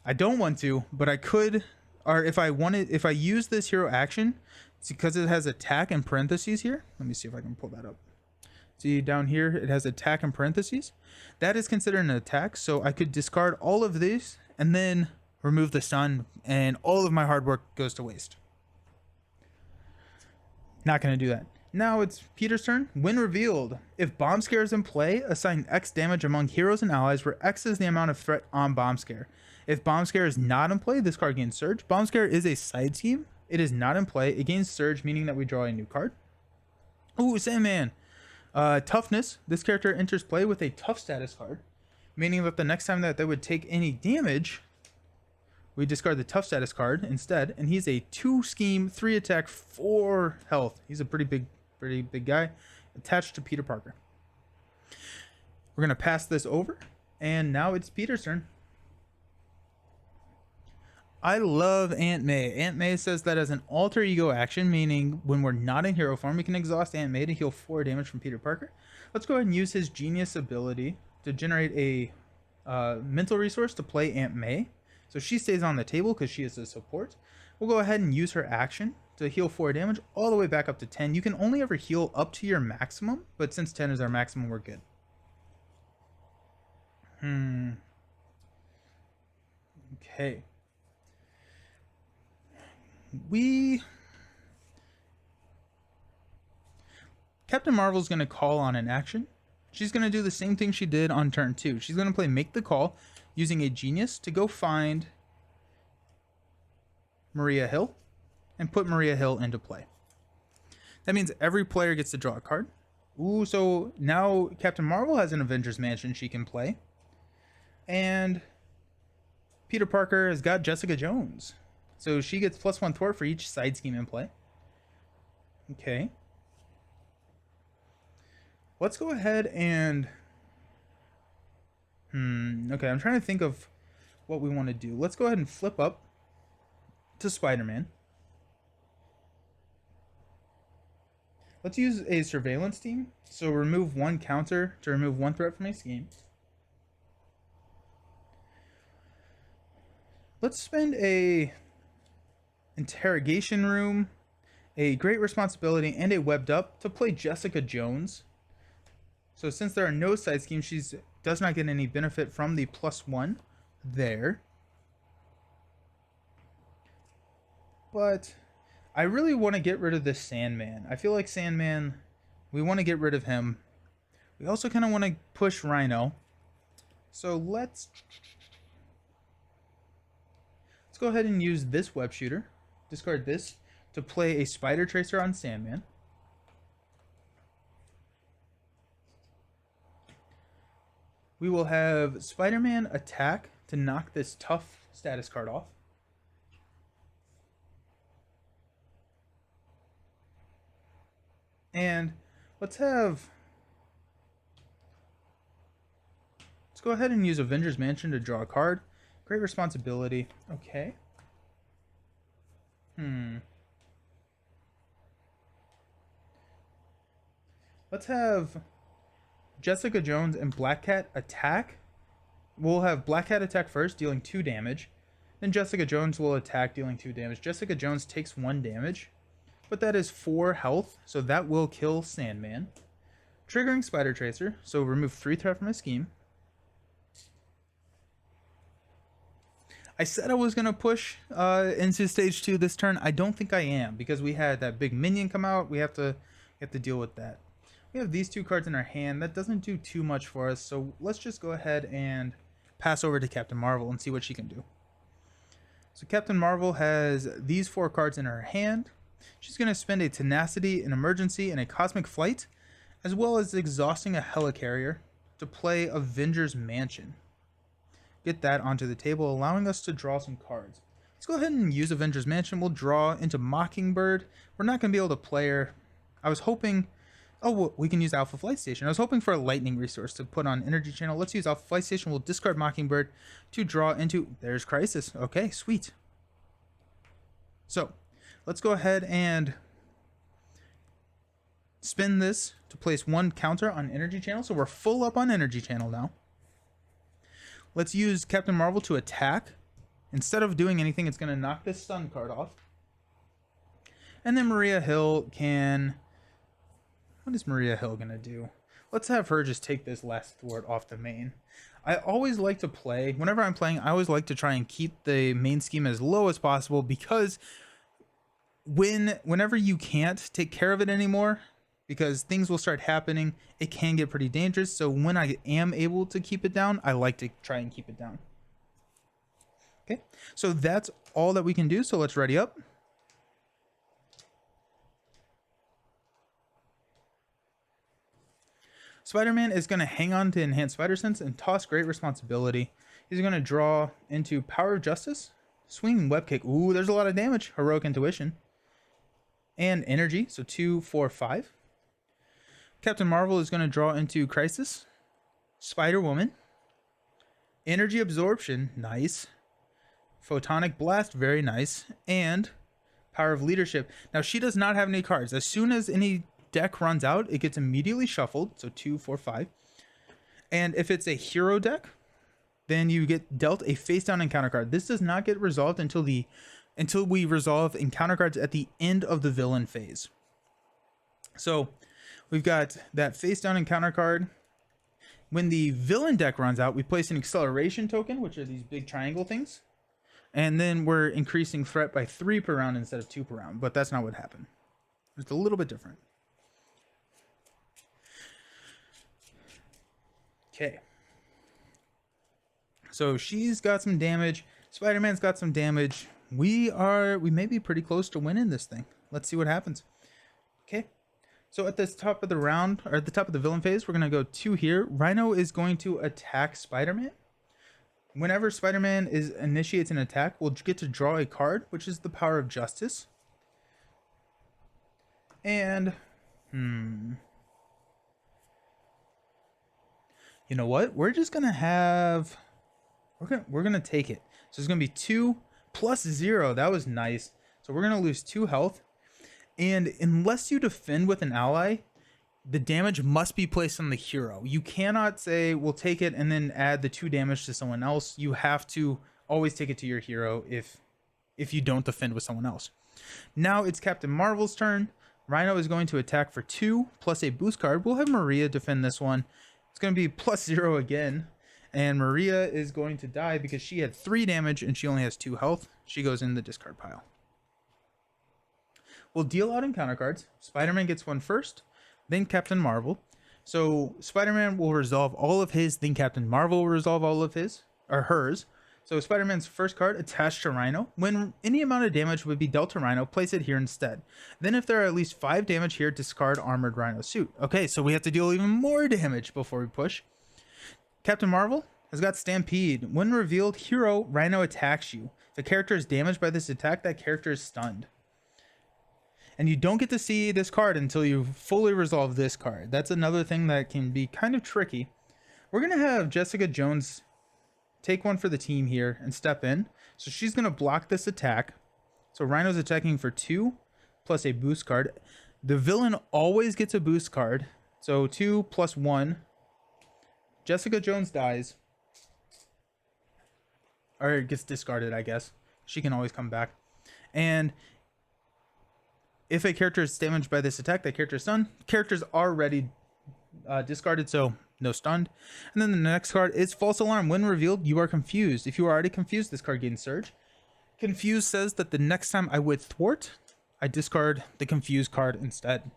I don't want to, but I could or if I use this hero action, it's because it has attack in parentheses here. Let me see if I can pull that up. See down here, it has attack in parentheses. That is considered an attack, so I could discard all of these and then remove the stun, and all of my hard work goes to waste. Not going to do that. Now it's Peter's turn. When revealed, if Bomb Scare is in play, assign X damage among heroes and allies, where X is the amount of threat on Bomb Scare. If Bomb Scare is not in play, this card gains Surge. Bomb Scare is a side scheme. It is not in play. It gains Surge, meaning that we draw a new card. Ooh, Sandman. Toughness. This character enters play with a tough status card, meaning that the next time that they would take any damage, we discard the tough status card instead, and he's a 2 scheme, 3 attack, 4 health. He's a pretty big guy, attached to Peter Parker. We're gonna pass this over, and now it's Peter's turn. I love Aunt May. Aunt May says that as an alter ego action, meaning when we're not in hero form, we can exhaust Aunt May to heal 4 damage from Peter Parker. Let's go ahead and use his genius ability to generate a mental resource to play Aunt May. So she stays on the table because she is a support. We'll go ahead and use her action to heal 4 damage all the way back up to 10. You can only ever heal up to your maximum, but since 10 is our maximum, we're good. Okay. Captain Marvel's going to call on an action. She's going to do the same thing she did on turn 2. She's going to play Make the Call, using a genius to go find Maria Hill and put Maria Hill into play. That means every player gets to draw a card. Ooh, so now Captain Marvel has an Avengers Mansion she can play. And Peter Parker has got Jessica Jones. So she gets +1 thwart for each side scheme in play. Okay. Let's go ahead and... Okay, I'm trying to think of what we want to do. Let's go ahead and flip up to Spider-Man. Let's use a surveillance team. So remove 1 counter to remove 1 threat from a scheme. Let's spend a interrogation room, a great responsibility, and a webbed up to play Jessica Jones. So since there are no side schemes, she does not get any benefit from the +1 there. But I really want to get rid of this Sandman. I feel like Sandman, we want to get rid of him. We also kind of want to push Rhino. So let's go ahead and use this web shooter. Discard this to play a Spider Tracer on Sandman. We will have Spider-Man attack to knock this tough status card off. And let's go ahead and use Avengers Mansion to draw a card. Great responsibility. Okay. Let's have Jessica Jones and Black Cat attack. We'll have Black Cat attack first, dealing 2 damage. Then Jessica Jones will attack, dealing 2 damage. Jessica Jones takes 1 damage, but that is 4 health, so that will kill Sandman. Triggering Spider Tracer, so remove 3 threat from his scheme. I said I was going to push into stage 2 this turn. I don't think I am, because we had that big minion come out. We have to deal with that. We have these 2 cards in our hand. That doesn't do too much for us, so let's just go ahead and pass over to Captain Marvel and see what she can do. So Captain Marvel has these 4 cards in her hand. She's going to spend a Tenacity, an Emergency, and a Cosmic Flight, as well as exhausting a Helicarrier to play Avengers Mansion. Get that onto the table, allowing us to draw some cards. Let's go ahead and use Avengers Mansion. We'll draw into Mockingbird. We're not going to be able to play her. I was hoping... Oh, well, we can use Alpha Flight Station. I was hoping for a lightning resource to put on Energy Channel. Let's use Alpha Flight Station. We'll discard Mockingbird to draw into... There's Crisis. Okay, sweet. So, let's go ahead and spin this to place 1 counter on Energy Channel. So we're full up on Energy Channel now. Let's use Captain Marvel to attack Instead of doing anything, it's going to knock this stun card off. And then Maria Hill can... What is Maria Hill going to do? Let's have her just take this last thwart off the main. I always like to play, whenever I'm playing, I always like to try and keep the main scheme as low as possible, because whenever you can't take care of it anymore, because things will start happening, it can get pretty dangerous. So when I am able to keep it down, I like to try and keep it down. Okay, so that's all that we can do. So let's ready up. Spider-Man is going to hang on to Enhanced Spider Sense and toss Great Responsibility. He's going to draw into Power of Justice, Swinging Web Kick. Ooh, there's a lot of damage. Heroic Intuition. And Energy, so 2, 4, 5. Captain Marvel is going to draw into Crisis, Spider-Woman, Energy Absorption, nice. Photonic Blast, very nice. And Power of Leadership. Now, she does not have any cards. As soon as any deck runs out, it gets immediately shuffled, so 2, 4, 5. And if it's a hero deck, then you get dealt a face down encounter card. This does not get resolved until we resolve encounter cards at the end of the villain phase. So we've got that face down encounter card. When the villain deck runs out, we place an acceleration token, which are these big triangle things, and then we're increasing threat by 3 per round instead of 2 per round, but that's not what happened. It's a little bit different. Okay, so she's got some damage. Spider-Man's got some damage. We may be pretty close to winning this thing. Let's see what happens. Okay, so at the top of the round, or at the top of the villain phase, we're gonna go 2 here. Rhino is going to attack Spider-Man. Whenever Spider-Man initiates an attack, we'll get to draw a card, which is the Power of Justice. And you know what? We're just gonna have we're gonna take it. So it's gonna be 2 plus 0. That was nice. So we're gonna lose 2 health. And unless you defend with an ally, the damage must be placed on the hero. You cannot say we'll take it and then add the 2 damage to someone else. You have to always take it to your hero if you don't defend with someone else. Now it's Captain Marvel's turn. Rhino is going to attack for 2 plus a boost card. We'll have Maria defend this one. It's going to be plus 0 again. And Maria is going to die because she had 3 damage and she only has 2 health. She goes in the discard pile. We'll deal out encounter cards. Spider-Man gets one first, then Captain Marvel. So Spider-Man will resolve all of his, then Captain Marvel will resolve all of his, or hers. So Spider-Man's first card attached to Rhino. When any amount of damage would be dealt to Rhino, place it here instead. Then if there are at least 5 damage here, discard Armored Rhino suit. Okay, so we have to deal even more damage before we push. Captain Marvel has got Stampede. When revealed, hero Rhino attacks you. If a character is damaged by this attack, that character is stunned. And you don't get to see this card until you fully resolve this card. That's another thing that can be kind of tricky. We're going to have Jessica Jones take one for the team here and step in. So she's going to block this attack. So Rhino's attacking for 2 plus a boost card. The villain always gets a boost card. So 2 plus 1. Jessica Jones dies. Or gets discarded, I guess. She can always come back. And if a character is damaged by this attack, that character is stunned. Characters are already discarded, so no stunned. And then the next card is False Alarm. When revealed, you are confused. If you are already confused, this card gains Surge. Confused says that the next time I would thwart, I discard the confused card instead.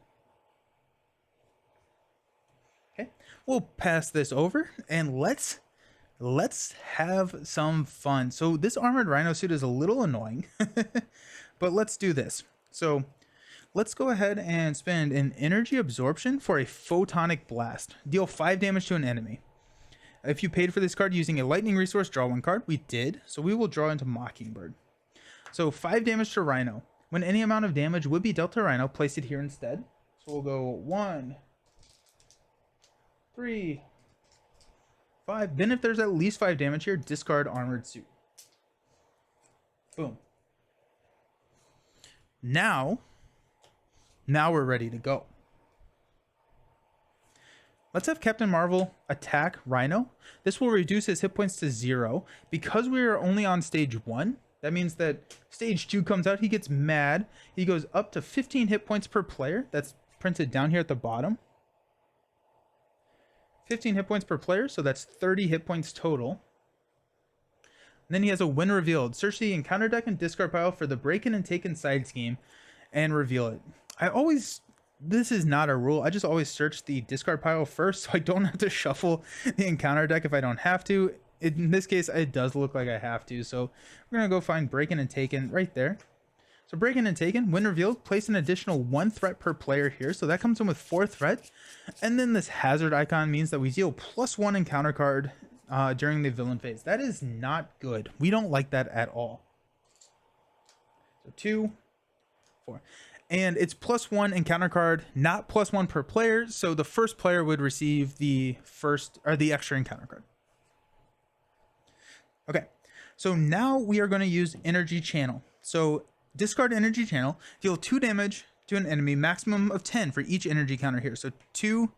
Okay, we'll pass this over and let's have some fun. So this Armored Rhino suit is a little annoying, but let's do this. So let's go ahead and spend an Energy Absorption for a Photonic Blast. Deal 5 damage to an enemy. If you paid for this card using a lightning resource, draw 1 card. We did, so we will draw into Mockingbird. So 5 damage to Rhino. When any amount of damage would be dealt to Rhino, place it here instead. So we'll go 1, 3, 5. Then if there's at least 5 damage here, discard Armored Suit. Boom. Now we're ready to go. Let's have Captain Marvel attack Rhino. This will reduce his hit points to 0. Because we are only on stage 1, that means that stage 2 comes out, he gets mad. He goes up to 15 hit points per player. That's printed down here at the bottom. 15 hit points per player, so that's 30 hit points total. And then he has a win revealed. Search the encounter deck and discard pile for the break-in and take-in side scheme and reveal it. This is not a rule. I just always search the discard pile first so I don't have to shuffle the encounter deck if I don't have to. In this case, it does look like I have to. So we're going to go find break-in and take-in right there. So break-in and take-in, when revealed, place an additional 1 threat per player here. So that comes in with 4 threat. And then this hazard icon means that we deal +1 encounter card during the villain phase. That is not good. We don't like that at all. So 2, 4. And it's +1 encounter card, not +1 per player. So the first player would receive the extra encounter card. Okay, so now we are going to use Energy Channel. So discard Energy Channel, deal 2 damage to an enemy, maximum of 10 for each energy counter here. So 2,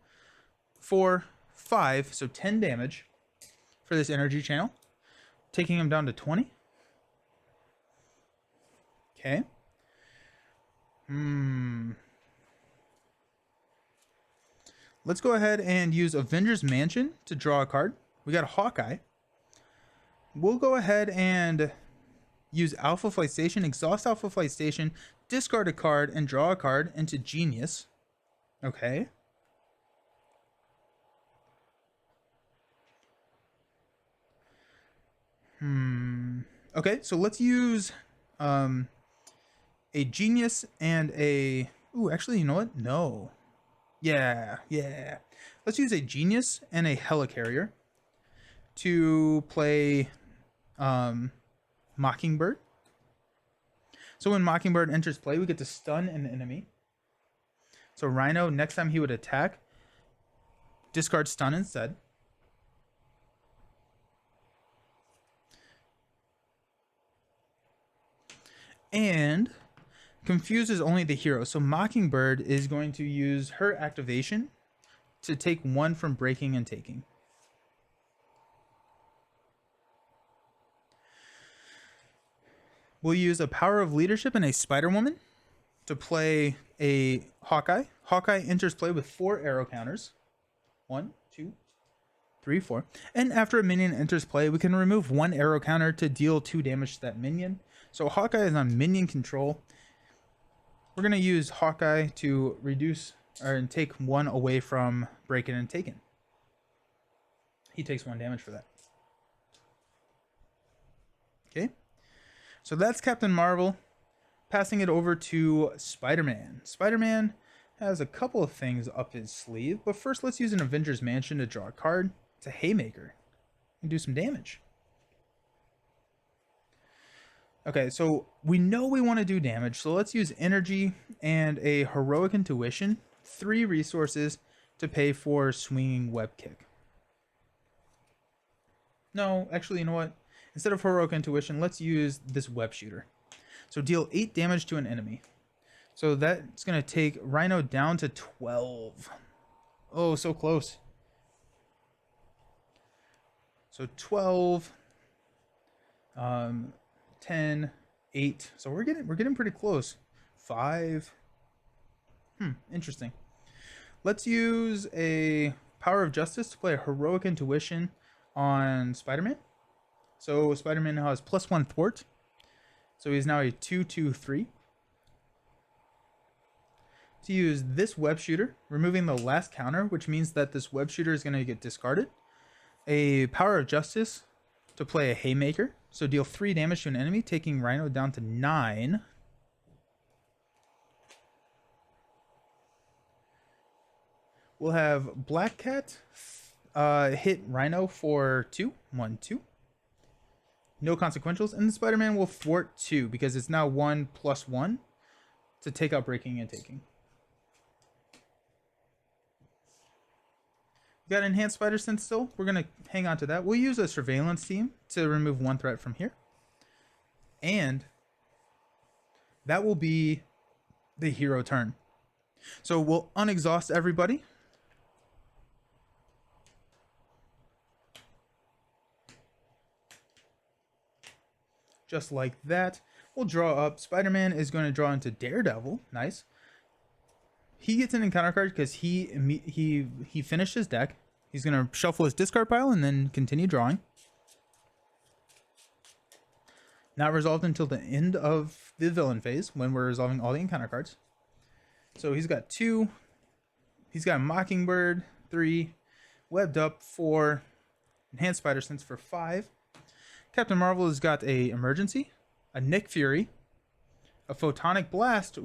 4, 5, so 10 damage for this Energy Channel, taking him down to 20. Okay. Let's go ahead and use Avengers Mansion to draw a card. We got a Hawkeye. We'll go ahead and use Alpha Flight Station, exhaust Alpha Flight Station, discard a card, and draw a card into Genius. Okay. Okay, so let's use a Genius and a... Ooh, actually, you know what? No. Yeah. Let's use a Genius and a Helicarrier to play Mockingbird. So when Mockingbird enters play, we get to stun an enemy. So Rhino, next time he would attack, discard stun instead. And confuses only the hero. So Mockingbird is going to use her activation to take 1 from breaking and taking. We'll use a Power of Leadership and a Spider-Woman to play a Hawkeye. Hawkeye enters play with 4 arrow counters. 1, 2, 3, 4. And after a minion enters play, we can remove 1 arrow counter to deal 2 damage to that minion. So Hawkeye is on minion control. We're going to use Hawkeye to reduce and take 1 away from break-in and take-in. He takes 1 damage for that. Okay. So that's Captain Marvel. Passing it over to Spider-Man. Spider-Man has a couple of things up his sleeve, but first let's use an Avengers Mansion to draw a card. It's a Haymaker and do some damage. Okay, so we know we want to do damage, so let's use energy and a Heroic Intuition, 3 resources to pay for Swinging Web Kick. No, actually, you know what? Instead of Heroic Intuition, let's use this Web Shooter. So deal 8 damage to an enemy. So that's going to take Rhino down to 12. Oh, so close. So 12, 10, 8. So we're getting pretty close. 5. Interesting. Let's use a Power of Justice to play a Heroic Intuition on Spider-Man. So Spider-Man now has +1 thwart. So he's now a 2/2/3. To use this Web Shooter, removing the last counter, which means that this Web Shooter is going to get discarded. A Power of Justice to play a Haymaker. So deal 3 damage to an enemy, taking Rhino down to 9. We'll have Black Cat hit Rhino for 2. 1, 2. No consequentials. And the Spider-Man will thwart 2 because it's now 1+1 to take out breaking and taking. We got Enhanced Spider Sense still. We're going to hang on to that. We'll use a Surveillance Team to remove 1 threat from here. And that will be the hero turn. So we'll unexhaust everybody. just like that. We'll draw up. Spider-Man is going to draw into Daredevil. Nice. He gets an encounter card because he finished his deck. He's going to shuffle his discard pile and then continue drawing. Not resolved until the end of the villain phase when we're resolving all the encounter cards. So he's got 2. He's got Mockingbird, 3. Webbed Up, 4. Enhanced Spider Sense for 5. Captain Marvel has got a Emergency, a Nick Fury, a Photonic Blast,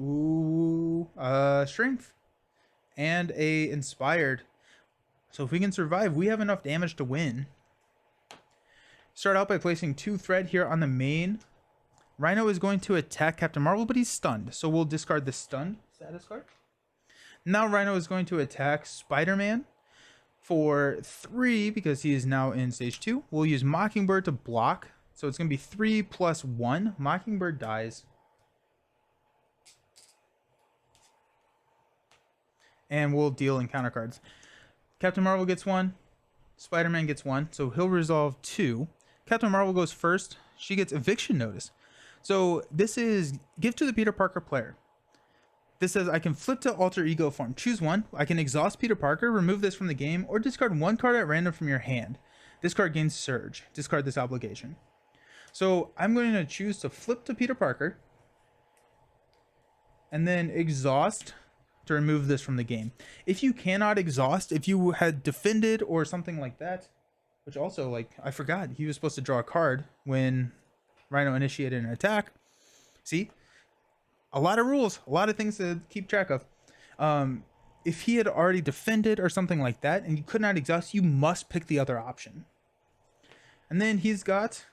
Strength, and a Inspired. So if we can survive, we have enough damage to win. Start out by placing 2 Threat here on the main. Rhino is going to attack Captain Marvel, but he's stunned. So we'll discard the stunned status card. Now Rhino is going to attack Spider-Man for 3 because he is now in stage 2. We'll use Mockingbird to block. So it's going to be 3 plus 1. Mockingbird dies. And we'll deal encounter cards. Captain Marvel gets 1. Spider-Man gets 1. So he'll resolve 2. Captain Marvel goes first. She gets Eviction Notice. So this is Give to the Peter Parker player. This says I can flip to alter ego form. Choose one. I can exhaust Peter Parker, remove this from the game, or discard 1 card at random from your hand. This card gains Surge. Discard this obligation. So I'm going to choose to flip to Peter Parker and then exhaust to remove this from the game. If you cannot exhaust, if you had defended or something like that, which also, like, I forgot he was supposed to draw a card when Rhino initiated an attack. See? A lot of rules, a lot of things to keep track of. If he had already defended or something like that and you could not exhaust, you must pick the other option. And then he's got,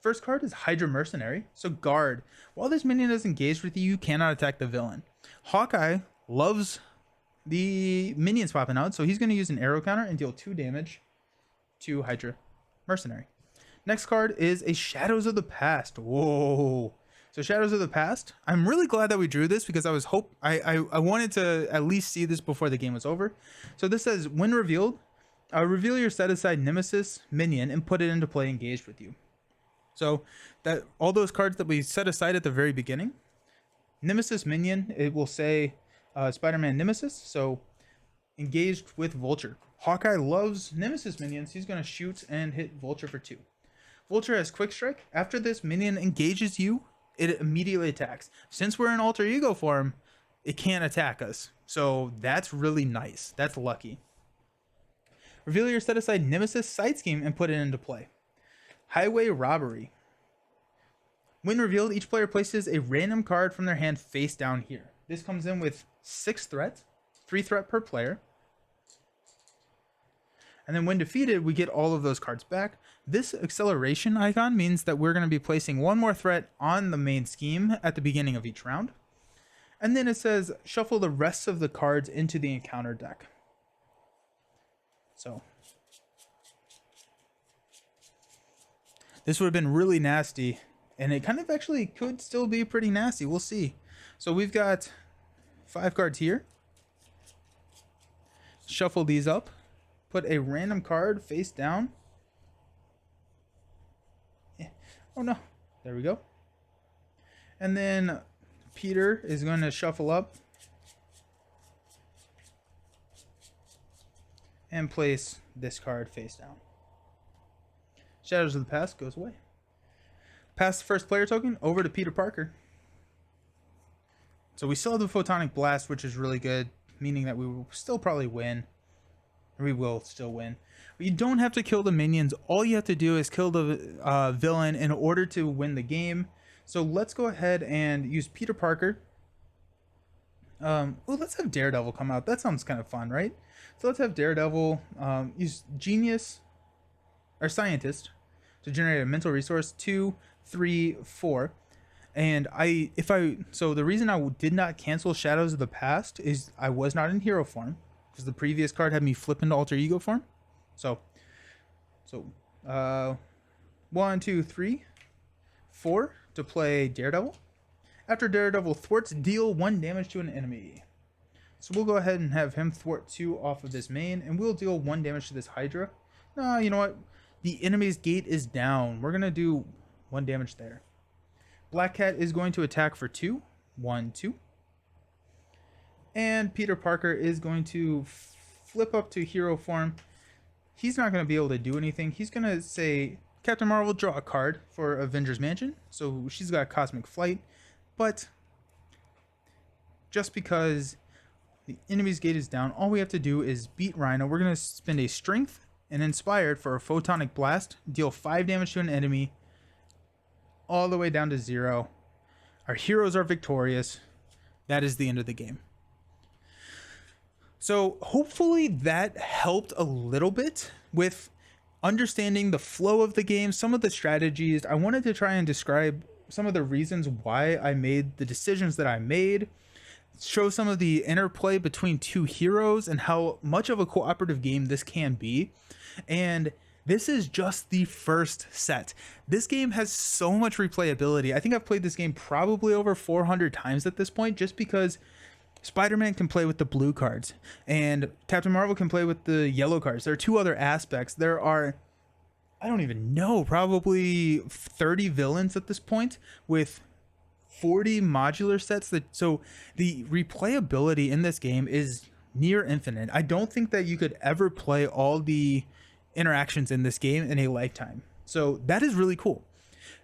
first card is Hydra Mercenary. So guard. While this minion is engaged with you, you cannot attack the villain. Hawkeye loves the minions popping out, so he's going to use an arrow counter and deal 2 damage to Hydra Mercenary. Next card is a Shadows of the Past. Whoa. So Shadows of the Past, I'm really glad that we drew this because I wanted to at least see this before the game was over. So this says, when revealed, reveal your set aside Nemesis minion and put it into play engaged with you. So that all those cards that we set aside at the very beginning, Nemesis minion, it will say Spider-Man Nemesis, so engaged with Vulture. Hawkeye loves Nemesis minions. He's going to shoot and hit Vulture for 2. Vulture has Quick Strike. After this minion engages you, it immediately attacks. Since we're in alter ego form, it can't attack us. So that's really nice. That's lucky. Reveal your set aside Nemesis side scheme and put it into play. Highway Robbery. When revealed, each player places a random card from their hand face down here. This comes in with 6 threat, 3 threat per player. And then when defeated, we get all of those cards back. This acceleration icon means that we're going to be placing 1 more threat on the main scheme at the beginning of each round. And then it says shuffle the rest of the cards into the encounter deck. So this would have been really nasty, and it kind of actually could still be pretty nasty. We'll see. So we've got 5 cards here. Shuffle these up. Put a random card face down. Oh no, there we go. And then Peter is going to shuffle up and place this card face down. Shadows of the Past goes away. Pass the first player token over to Peter Parker. So we still have the Photonic Blast, which is really good, meaning that we will still probably win. We will still win. But you don't have to kill the minions. All you have to do is kill the villain in order to win the game. So let's go ahead and use Peter Parker. Let's have Daredevil come out. That sounds kind of fun, right? So let's have Daredevil use Genius or Scientist to generate a mental resource. 2, 3, 4. And so the reason I did not cancel Shadows of the Past is I was not in hero form, because the previous card had me flip into alter ego form. So 1, 2, 3, 4 to play Daredevil. After Daredevil thwarts, deal 1 damage to an enemy. So we'll go ahead and have him thwart 2 off of this main, and we'll deal 1 damage to this Hydra. No, you know what? The enemy's gate is down. We're gonna do 1 damage there. Black Cat is going to attack for 2. 1, 2. And Peter Parker is going to flip up to hero form. He's not going to be able to do anything. He's going to say, Captain Marvel, draw a card for Avengers Mansion. So she's got Cosmic Flight. But just because the enemy's gate is down, all we have to do is beat Rhino. We're going to spend a Strength and Inspired for a Photonic Blast. Deal 5 damage to an enemy. All the way down to 0. Our heroes are victorious. That is the end of the game. So hopefully that helped a little bit with understanding the flow of the game, some of the strategies. I wanted to try and describe some of the reasons why I made the decisions that I made, show some of the interplay between two heroes and how much of a cooperative game this can be. And this is just the first set. This game has so much replayability. I think I've played this game probably over 400 times at this point, just because Spider-Man can play with the blue cards and Captain Marvel can play with the yellow cards. There are 2 other aspects. There are, I don't even know, probably 30 villains at this point with 40 modular sets. So the replayability in this game is near infinite. I don't think that you could ever play all the interactions in this game in a lifetime. So that is really cool.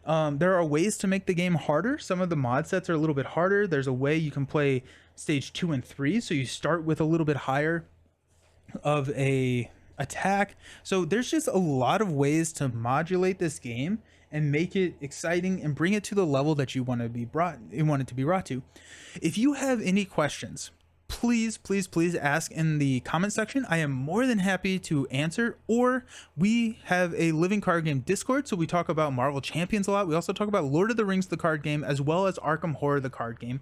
There are ways to make the game harder. Some of the mod sets are a little bit harder. There's a way you can play stage 2 and 3, so you start with a little bit higher of a attack. So there's just a lot of ways to modulate this game and make it exciting and bring it to the level that you want it to be brought to. If you have any questions, please ask in the comment section. I am more than happy to answer. Or we have a Living Card Game Discord, so we talk about Marvel Champions a lot. We also talk about Lord of the Rings, the card game, as well as Arkham Horror, the card game.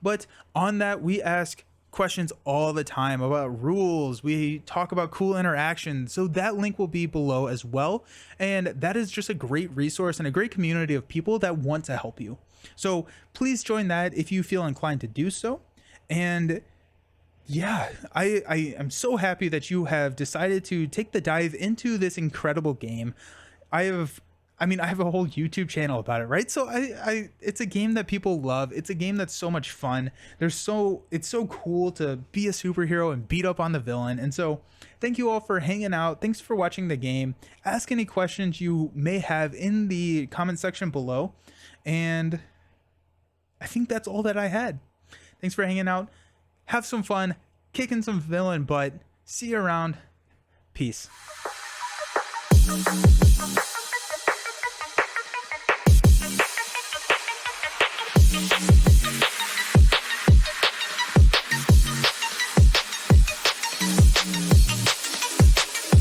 But on that, we ask questions all the time about rules. We talk about cool interactions, so that link will be below as well. And that is just a great resource and a great community of people that want to help you. So please join that if you feel inclined to do so. And yeah, I am so happy that you have decided to take the dive into this incredible game. I have a whole YouTube channel about it, right? So it's a game that people love. It's a game that's so much fun. It's so cool to be a superhero and beat up on the villain. And so thank you all for hanging out. Thanks for watching the game. Ask any questions you may have in the comment section below. And I think that's all that I had. Thanks for hanging out. Have some fun, kicking some villain butt. See you around. Peace.